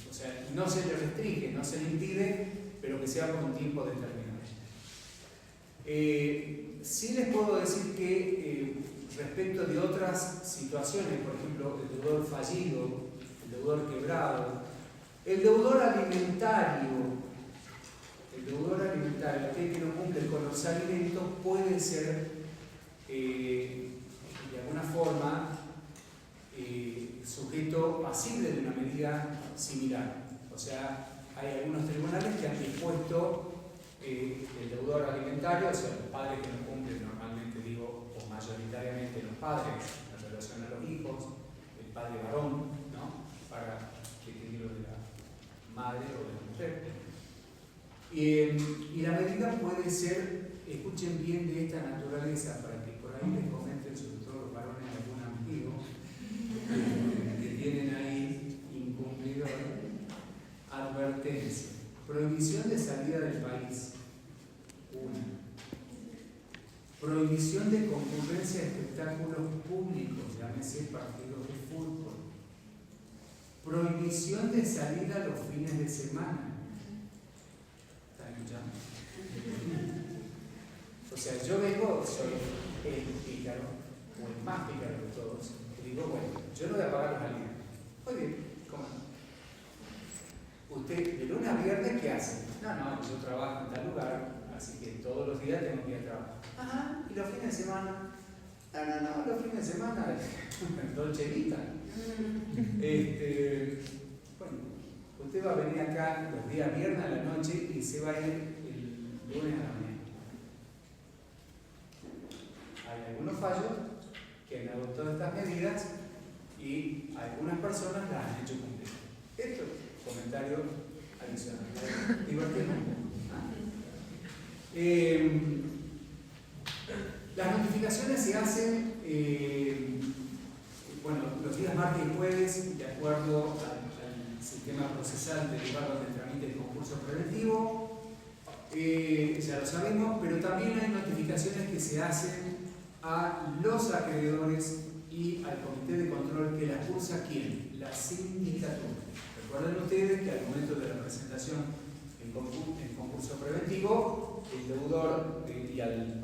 o sea, no se le restringe, no se le impide, pero que sea por un tiempo determinado. Sí les puedo decir que respecto de otras situaciones, por ejemplo, el deudor fallido, el deudor quebrado, el deudor alimentario, aquel que no cumple con los alimentos, puede ser de alguna forma sujeto pasible de una medida similar. O sea, hay algunos tribunales que han dispuesto el deudor alimentario, o sea, los padres que no cumplen normalmente, digo, o mayoritariamente los padres en relación a los hijos, el padre varón, ¿no? Para distinguirlo de la madre o de la mujer. Y la medida puede ser, escuchen bien, de esta naturaleza, para que por ahí les comenten, sobre todo los varones, algún amigo que tienen ahí incumplidor. Advertencia: prohibición de salida del país. 1. Prohibición de concurrencia a espectáculos públicos, llámese partidos de fútbol. Prohibición de salida los fines de semana. ¿Están escuchando? O sea, yo vengo, soy el pícaro, o el más pícaro de todos, y digo, bueno, yo no voy a pagar los alimentos. Muy bien, ¿cómo no? Usted, de lunes a viernes, ¿qué hace? No, yo trabajo en tal lugar, así que todos los días tengo que ir a trabajar. Ajá, ¿y los fines de semana? No, los fines de semana, Dolce Vita. Bueno, usted va a venir acá los días viernes a la noche y se va a ir el lunes a la mañana. Hay algunos fallos que han adoptado estas medidas y algunas personas las han hecho cumplir. Esto es un comentario adicional. Divertirme un poco. Las notificaciones se hacen los días martes y jueves, de acuerdo al sistema procesal derivado del trámite del concurso preventivo. Ya lo sabemos, pero también hay notificaciones que se hacen a los acreedores y al comité de control que las cursa ¿quién? La sindicatura. Recuerden ustedes que al momento de la presentación en concurso preventivo, el deudor el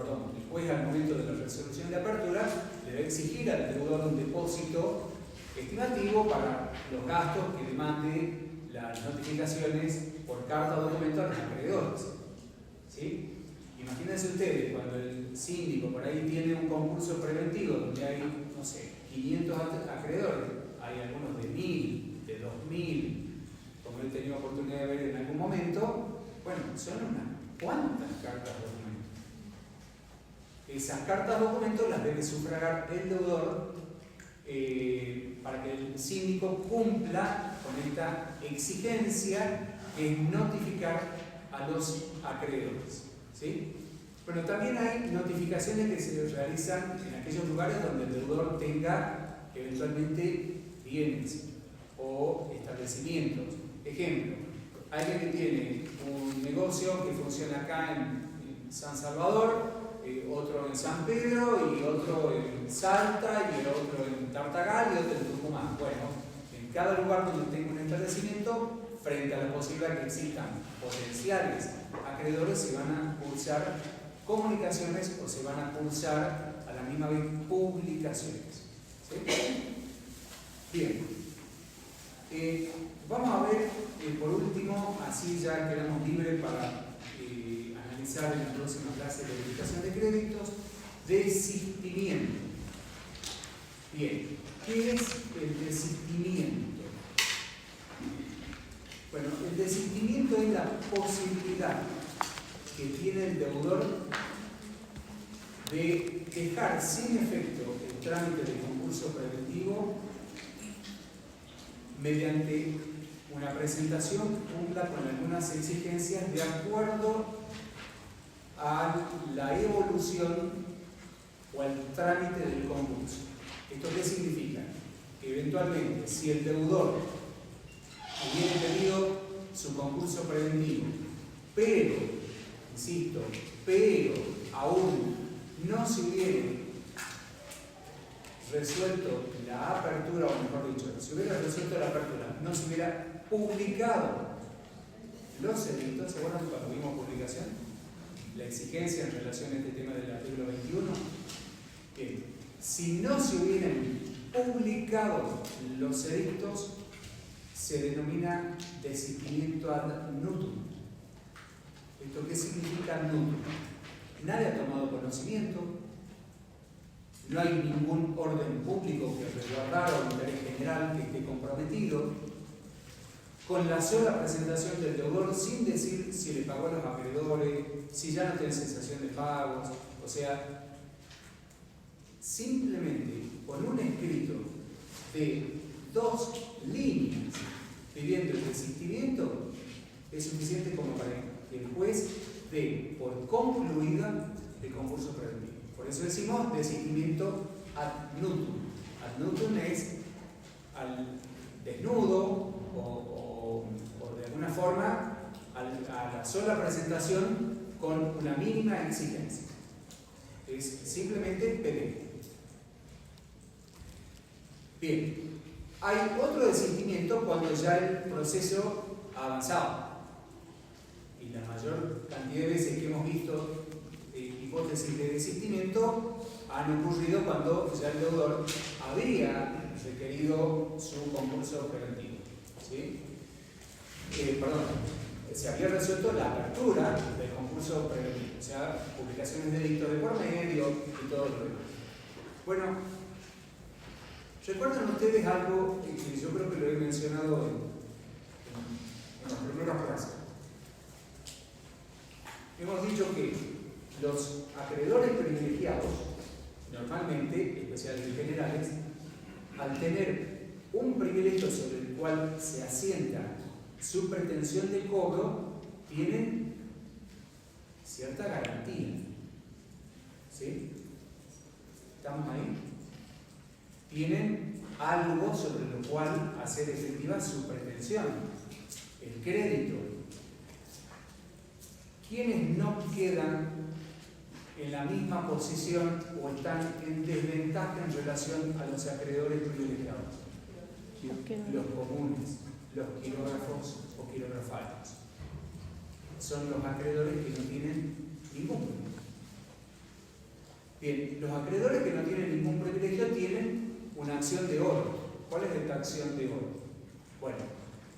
juez al momento de la resolución de apertura le va a exigir al deudor un depósito estimativo para los gastos que demande las notificaciones por carta o documento a los acreedores. ¿Sí? Imagínense ustedes, cuando el síndico por ahí tiene un concurso preventivo donde hay, no sé, 500 acreedores, hay algunos de 1000, de 2000, como he tenido oportunidad de ver en algún momento, bueno, son unas cuantas cartas documentos. Esas cartas documentos las debe sufragar el deudor para que el síndico cumpla con esta exigencia que es notificar a los acreedores. ¿Sí? Bueno, también hay notificaciones que se realizan en aquellos lugares donde el deudor tenga eventualmente bienes o establecimientos. Ejemplo, alguien que tiene un negocio que funciona acá en San Salvador, otro en San Pedro y otro en Salta y otro en Tartagal y otro en Tucumán. Bueno, en cada lugar donde tenga un establecimiento, frente a la posibilidad que existan potenciales acreedores, se van a cursar comunicaciones o se van a cursar a la misma vez publicaciones. ¿Sí? Bien. Vamos a ver, por último, así ya quedamos libres para analizar en la próxima clase de verificación de créditos, desistimiento. Bien, ¿qué es el desistimiento? Bueno, el desistimiento es la posibilidad que tiene el deudor de dejar sin efecto el trámite de concurso preventivo mediante una presentación que cumpla con algunas exigencias de acuerdo a la evolución o al trámite del concurso. ¿Esto qué significa? Que eventualmente, si el deudor hubiera pedido su concurso preventivo, pero, insisto, aún no se hubiera resuelto la apertura, o mejor dicho, si hubiera resuelto la apertura, no se hubiera publicado los edictos. ¿Se acuerdan cuando vimos publicación? La exigencia en relación a este tema del artículo 21. Si no se hubieran publicado los edictos, se denomina desistimiento ad nutum. ¿Esto qué significa nutum? Nadie ha tomado conocimiento, no hay ningún orden público que resguardara o interés general que esté comprometido, con la sola presentación del deudor sin decir si le pagó a los acreedores, si ya no tiene cesación de pagos, o sea, simplemente con un escrito de 2 líneas pidiendo el desistimiento es suficiente como para que el juez dé por concluida el concurso preventivo. Por eso decimos desistimiento ad nutum. Ad nutum es al desnudo o de alguna forma a la sola presentación con una mínima exigencia. Es simplemente pedir. Bien, hay otro desistimiento cuando ya el proceso ha avanzado. Y la mayor cantidad de veces que hemos visto hipótesis de desistimiento han ocurrido cuando ya el deudor había requerido su concurso preventivo. ¿Sí? Se había resuelto la apertura del concurso preventivo, o sea, publicaciones de edictos de por medio y todo lo demás. Bueno, ¿recuerdan ustedes algo que yo creo que lo he mencionado en las primeras clases? Hemos dicho que los acreedores privilegiados normalmente, especiales y generales, al tener un privilegio sobre el cual se asienta su pretensión de cobro, tienen cierta garantía. ¿Sí? ¿Estamos ahí? Tienen algo sobre lo cual hacer efectiva su pretensión. El crédito. ¿Quiénes no quedan en la misma posición o están en desventaja en relación a los acreedores privilegiados? Los comunes, los quirógrafos o quirógrafarios. Son los acreedores que no tienen ningún privilegio. Bien, los acreedores que no tienen ningún privilegio tienen una acción de oro. ¿Cuál es esta acción de oro? Bueno,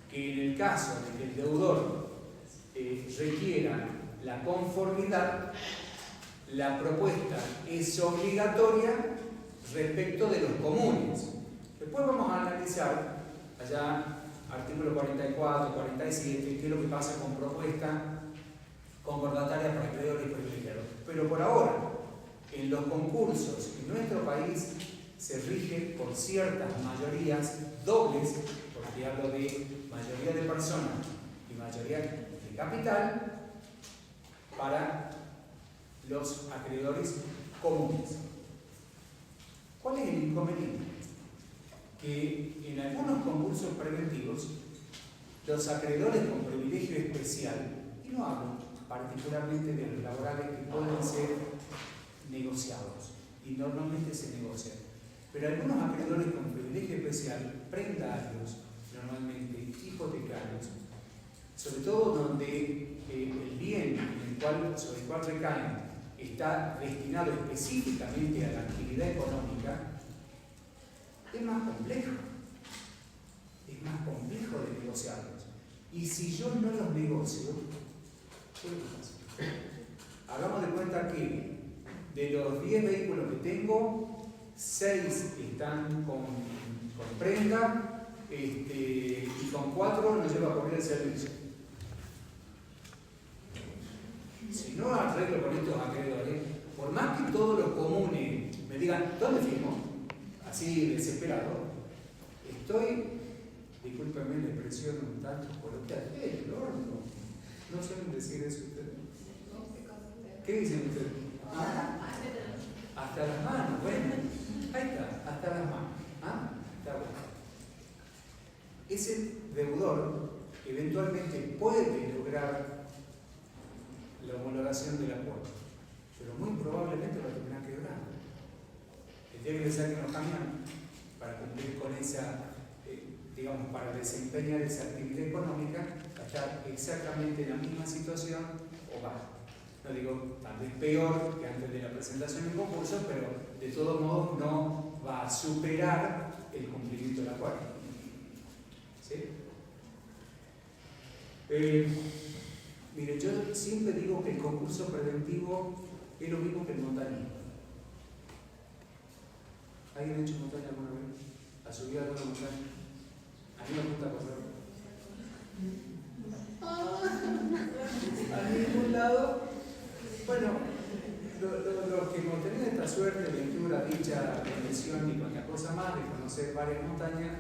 que en el caso de que el deudor requiera la conformidad, la propuesta es obligatoria respecto de los comunes. Después vamos a analizar, allá, artículo 44, 47, qué es lo que pasa con propuesta concordataria para acreedores privilegiados. Pero por ahora, en los concursos en nuestro país se rige por ciertas mayorías dobles, porque hablo de mayoría de personas y mayoría de capital, para los acreedores comunes. ¿Cuál es el inconveniente? Que en algunos concursos preventivos, los acreedores con privilegio especial, y no hablo particularmente de los laborales que pueden ser negociados, y normalmente se negocian, pero algunos acreedores con privilegio especial, prendarios, normalmente hipotecarios, sobre todo donde el bien sobre el cual recaen está destinado específicamente a la actividad económica, es más complejo de negociarlos. Y si yo no los negocio, ¿qué pasa? Hagamos de cuenta que de los 10 vehículos que tengo, 6 están con prenda y con 4 no llevo a cubrir el servicio. Si no arreglo con estos acreedores, por más que todos los comunes me digan, ¿dónde firmo? Así desesperado, estoy, discúlpenme la expresión un tanto coloquial, el horno. ¿No suelen decir eso ustedes? ¿Qué dicen ustedes? Hasta las manos, bueno, ahí está, hasta las manos. ¿Ah? Está bueno. Ese deudor eventualmente puede lograr la homologación del acuerdo, pero muy probablemente va a terminar quebrando. El día que le saquen los camiones para cumplir con esa, digamos, para desempeñar esa actividad económica, va a estar exactamente en la misma situación o va. No digo, tal vez peor que antes de la presentación del concurso, pero de todos modos no va a superar el cumplimiento del acuerdo. ¿Sí? Mire, yo siempre digo que el concurso preventivo es lo mismo que el montañismo. ¿Alguien ha hecho montaña alguna vez? ¿Ha subido a alguna montaña? A mí me gusta correr. ¿A ningún lado? Bueno, los que hemos tenido esta suerte, aventura, dicha, bendición y cualquier cosa más de conocer varias montañas,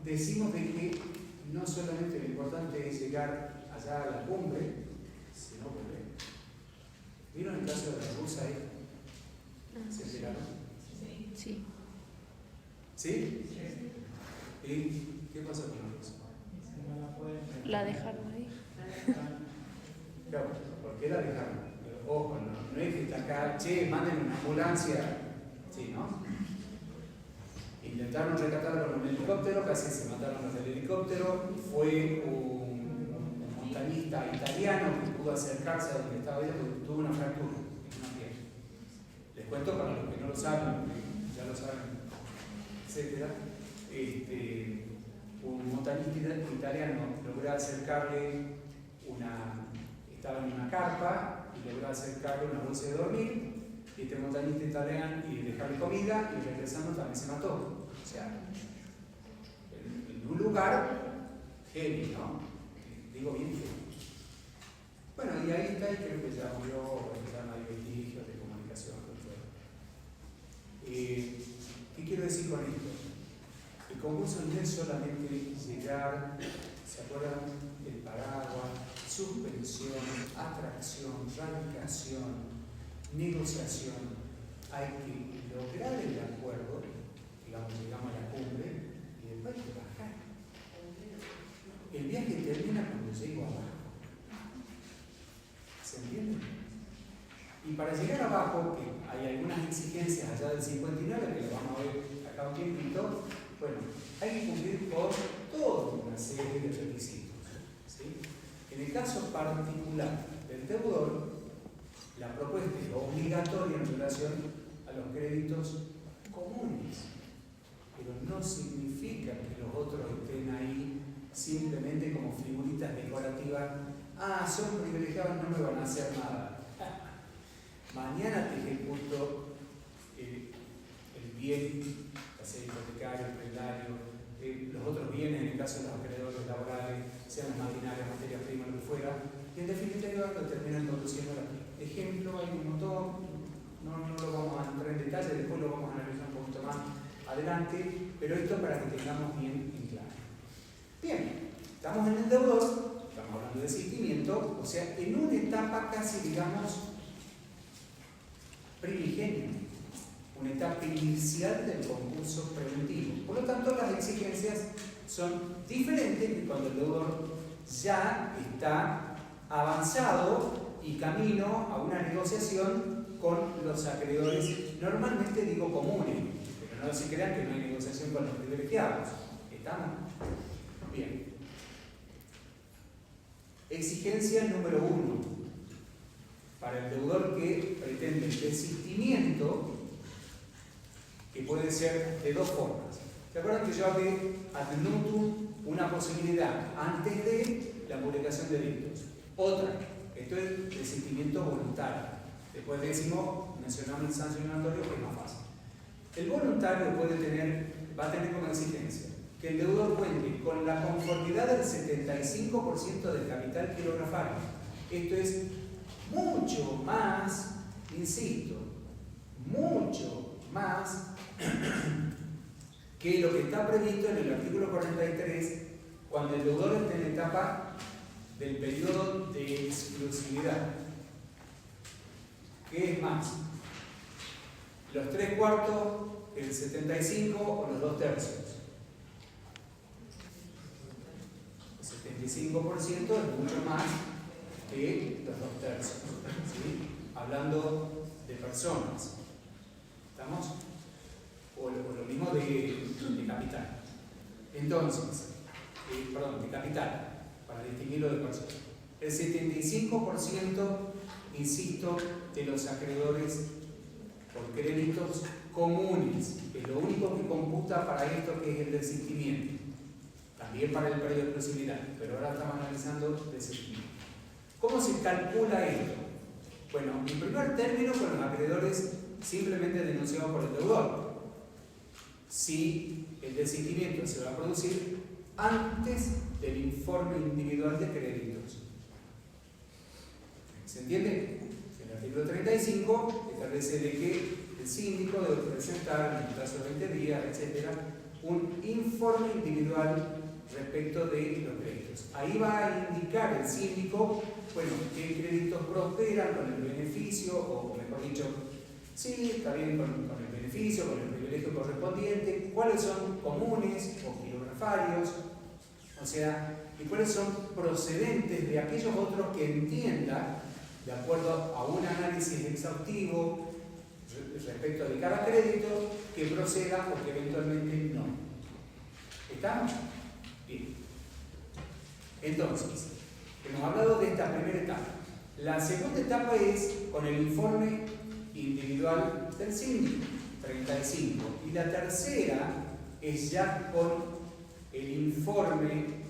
decimos de que no solamente lo importante es llegar allá a la cumbre, sino volver. ¿Vieron el caso de la rusa ahí? ¿Se enteraron? Sí. ¿Sí? ¿Y qué pasó con la rusa? La dejaron ahí. Claro, ¿por qué la dejaron? Pero ojo, no es que está acá, che, manden una ambulancia. Sí, ¿no? Intentaron rescatarlo con un helicóptero, casi se mataron los del helicóptero. Fue un montañista italiano que pudo acercarse a donde estaba ella porque tuvo una fractura en una pierna. Les cuento para los que no lo saben, ya lo saben, etc. Un montañista italiano logró acercarle estaba en una carpa y logró acercarle una bolsa de dormir. Y este montañista italiano y dejarle comida y regresando también se mató. O sea, en un lugar heavy, ¿no? Digo bien heavy. Bueno, y ahí está, y creo que ya murió, ya no hay vestigios de comunicación con todo. ¿Qué quiero decir con esto? El concurso no es solamente llegar, ¿se acuerdan? El paraguas, suspensión, atracción, radicación, negociación. Hay que lograr el acuerdo, digamos, llegamos a la cumbre, y después hay que bajar. El viaje termina cuando llego abajo. ¿Se entiende? Y para llegar abajo, que hay algunas exigencias allá del 59, que lo vamos a ver acá un tiempito, bueno, hay que cumplir con toda una serie de requisitos. ¿Sí? En el caso particular del deudor, la propuesta es obligatoria en relación a los créditos comunes, pero no significa que los otros estén ahí simplemente como figuritas decorativas. Ah, son privilegiados, no me van a hacer nada. Mañana te ejecuto el bien, ya sea hipotecario, el predario, los otros bienes, en el caso de los acreedores laborales, sean las maquinarias, materias primas, lo que fuera, y en definitiva lo terminan conduciendo a la ejemplo, hay un montón, no lo vamos a entrar en detalle, después lo vamos a analizar un poquito más adelante, pero esto para que tengamos bien en claro. Bien, estamos en el deudor, estamos hablando de sentimiento, o sea, en una etapa casi, digamos, primigenia, una etapa inicial del concurso preventivo. Por lo tanto, las exigencias son diferentes que cuando el deudor ya está avanzado y camino a una negociación con los acreedores, normalmente digo comunes, pero no se crean que no hay negociación con los privilegiados. ¿Estamos? Bien. Exigencia número 1. Para el deudor que pretende el desistimiento, que puede ser de dos formas. ¿Se acuerdan que yo hablé ad nutum una posibilidad antes de la publicación de dictos? Otra, esto es desistimiento voluntario. Después mencionamos el sancionatorio, que es más fácil. El voluntario va a tener como exigencia que el deudor cuente con la conformidad del 75% del capital quirografario. Esto es mucho más, insisto, mucho más que lo que está previsto en el artículo 43 cuando el deudor está en la etapa del periodo de exclusividad. ¿Qué es más? ¿Los 3/4, el 75 o los 2/3? El 75% es mucho más que los 2/3, ¿sí? Hablando de personas. ¿Estamos? O lo mismo de capital. Entonces, de capital, para distinguirlo de personas. El 75%, insisto, de los acreedores por créditos comunes, es lo único que computa para esto que es el desistimiento. También para el periodo de exclusividad, pero ahora estamos analizando desistimiento. ¿Cómo se calcula esto? Bueno, en primer término, con los acreedores simplemente denunciados por el deudor. Si el desistimiento se va a producir antes del informe individual de créditos. ¿Se entiende? El artículo 35 establece de que el síndico debe presentar en un plazo de 20 días, etc., un informe individual respecto de los créditos. Ahí va a indicar el síndico, bueno, qué créditos prosperan con el beneficio, o mejor dicho, sí, está bien con el beneficio, con el privilegio correspondiente, cuáles son comunes o quirografarios, o sea, y cuáles son procedentes de aquellos otros que entienda, de acuerdo a un análisis exhaustivo respecto de cada crédito, que proceda o que eventualmente no. ¿Estamos? Bien. Entonces, hemos hablado de esta primera etapa. La segunda etapa es con el informe individual del síndico, 35. Y la tercera es ya con el informe,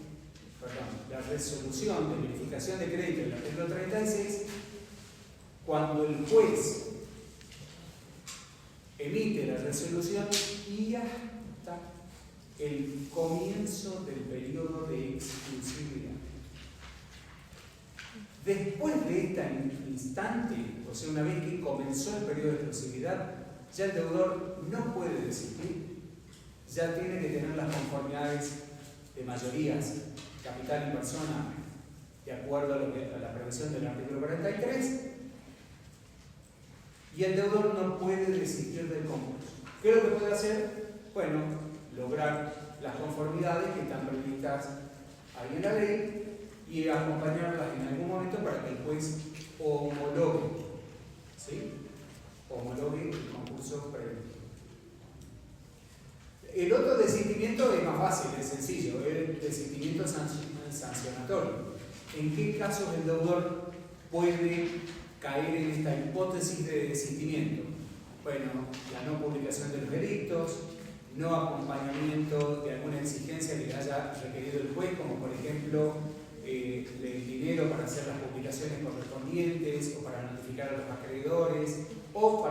la resolución de verificación de crédito del artículo 36, cuando el juez emite la resolución y hasta el comienzo del periodo de exclusividad. Después de este instante, o sea, una vez que comenzó el periodo de exclusividad, ya el deudor no puede desistir, ya tiene que tener las conformidades de mayorías, capital y persona, de acuerdo a la previsión del artículo 43, y el deudor no puede desistir del concurso. ¿Qué es lo que puede hacer? Bueno, lograr las conformidades que están previstas ahí en la ley y acompañarlas en algún momento para que el juez homologue, ¿sí? Homologue el concurso preventivo. El otro desistimiento es más fácil, es sencillo, el desistimiento sancionatorio. ¿En qué casos el deudor puede caer en esta hipótesis de desistimiento? Bueno, la no publicación de los edictos, no acompañamiento de alguna exigencia que le haya requerido el juez, como por ejemplo el dinero para hacer las publicaciones correspondientes o para notificar a los acreedores o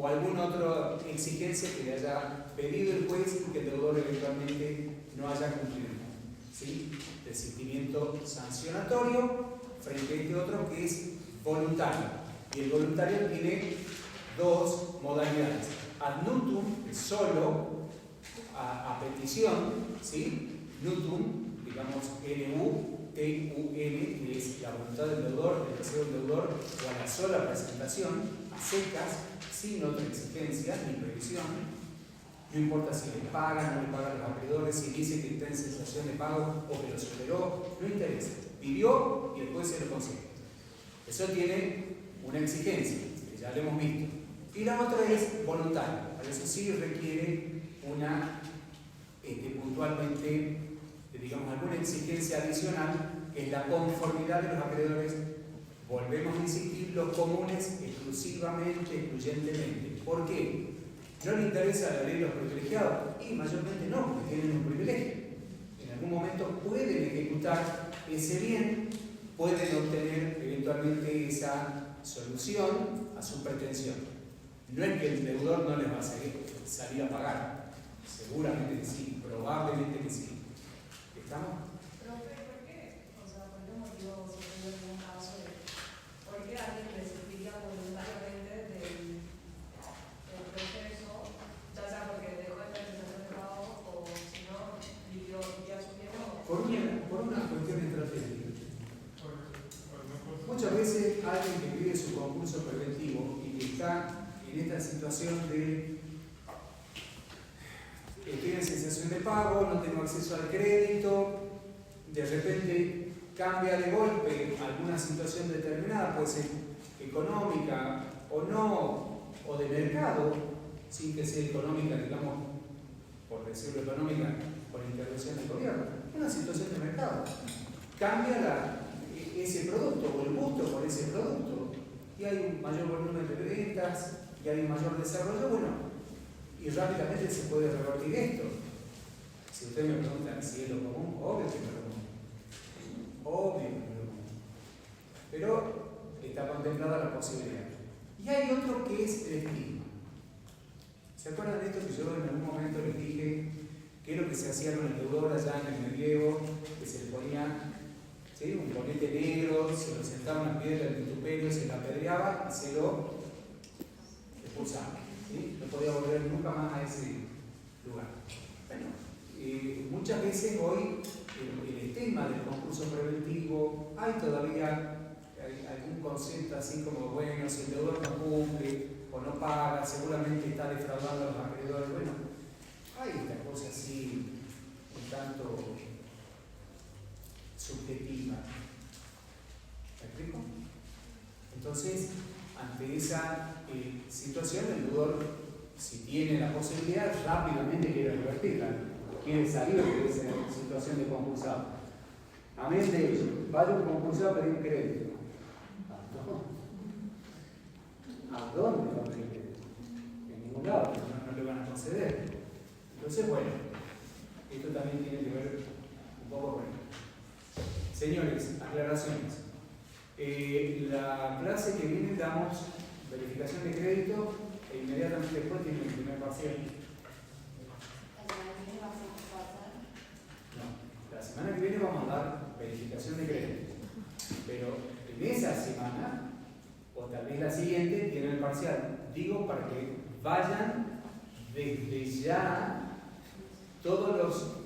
alguna otra exigencia que le haya pedido el juez y que el deudor eventualmente no haya cumplido. ¿Sí? Desistimiento sancionatorio frente a este otro que es voluntario. Y el voluntario tiene dos modalidades. Ad nutum, solo a petición, ¿sí? Nutum, digamos N-U-T-U-N, que es la voluntad del deudor, el deseo del deudor, o a la sola presentación, a secas, sin otra exigencia ni previsión. No importa si le pagan o no le pagan los acreedores, si dice que está en cesación de pago o que lo superó, no interesa. Pidió y el juez se lo consigue. Eso tiene una exigencia, que ya lo hemos visto. Y la otra es voluntaria. Para eso sí requiere una, puntualmente, digamos, alguna exigencia adicional, que es la conformidad de los acreedores. Volvemos a insistir, los comunes exclusivamente, excluyentemente. ¿Por qué? ¿No le interesa la ley de los privilegiados? Y mayormente no, porque tienen un privilegio. En algún momento pueden ejecutar ese bien, pueden obtener eventualmente esa solución a su pretensión. No es que el deudor no les va a salir a pagar. Seguramente que sí, probablemente que sí. ¿Estamos? Profe, ¿por qué? O sea, ¿por qué motivo se puede algún caso de por qué alguien desistiría voluntariamente del proceso, ya sea porque dejó de estar en situación de pago o si no, vivió ya su tiempo? Por una cuestión estratégica. Muchas veces alguien que pide su concurso preventivo y que está en esta situación de estoy en cesación de pago, no tengo acceso al crédito, de repente cambia de golpe alguna situación determinada, puede ser económica o no, o de mercado, sin que sea económica, digamos, por decirlo económica, por intervención del gobierno, una situación de mercado. Cambia ese producto o el gusto por ese producto y hay un mayor volumen de ventas y hay un mayor desarrollo, bueno, y rápidamente se puede revertir esto. Si ustedes me preguntan si es lo común, obvio que no es lo común. Obvio que no es lo común. Pero está contemplada la posibilidad. Y hay otro que es el estigma. ¿Se acuerdan de esto que yo en algún momento les dije que es lo que se hacía con el deudor allá en el medievo, que se le ponía un bonete negro, se lo sentaba una piedra del vituperio, se la apedreaba y se lo expulsaba? ¿Sí? No podía volver nunca más a ese lugar. Bueno, muchas veces hoy el estigma del concurso preventivo, hay todavía algún concepto así como, bueno, si el deudor no cumple o no paga, seguramente está defraudando a los acreedores. Bueno, hay esta cosa así un tanto subjetiva. ¿Me explico? Entonces, ante esa situación, el deudor, si tiene la posibilidad, rápidamente quiere revertirla, quiere salir de esa situación de concursado. Amén de ello, vaya un concursado a pedir crédito. ¿A dónde va a pedir crédito? En ningún lado, no le van a conceder. Entonces, bueno, esto también tiene que ver un poco con esto. Señores, aclaraciones. La clase que viene damos verificación de crédito e inmediatamente después tiene el primer parcial. No, la semana que viene vamos a dar verificación de crédito. pero en esa semana, o tal vez la siguiente, tienen el parcial. Digo para que vayan desde ya todos los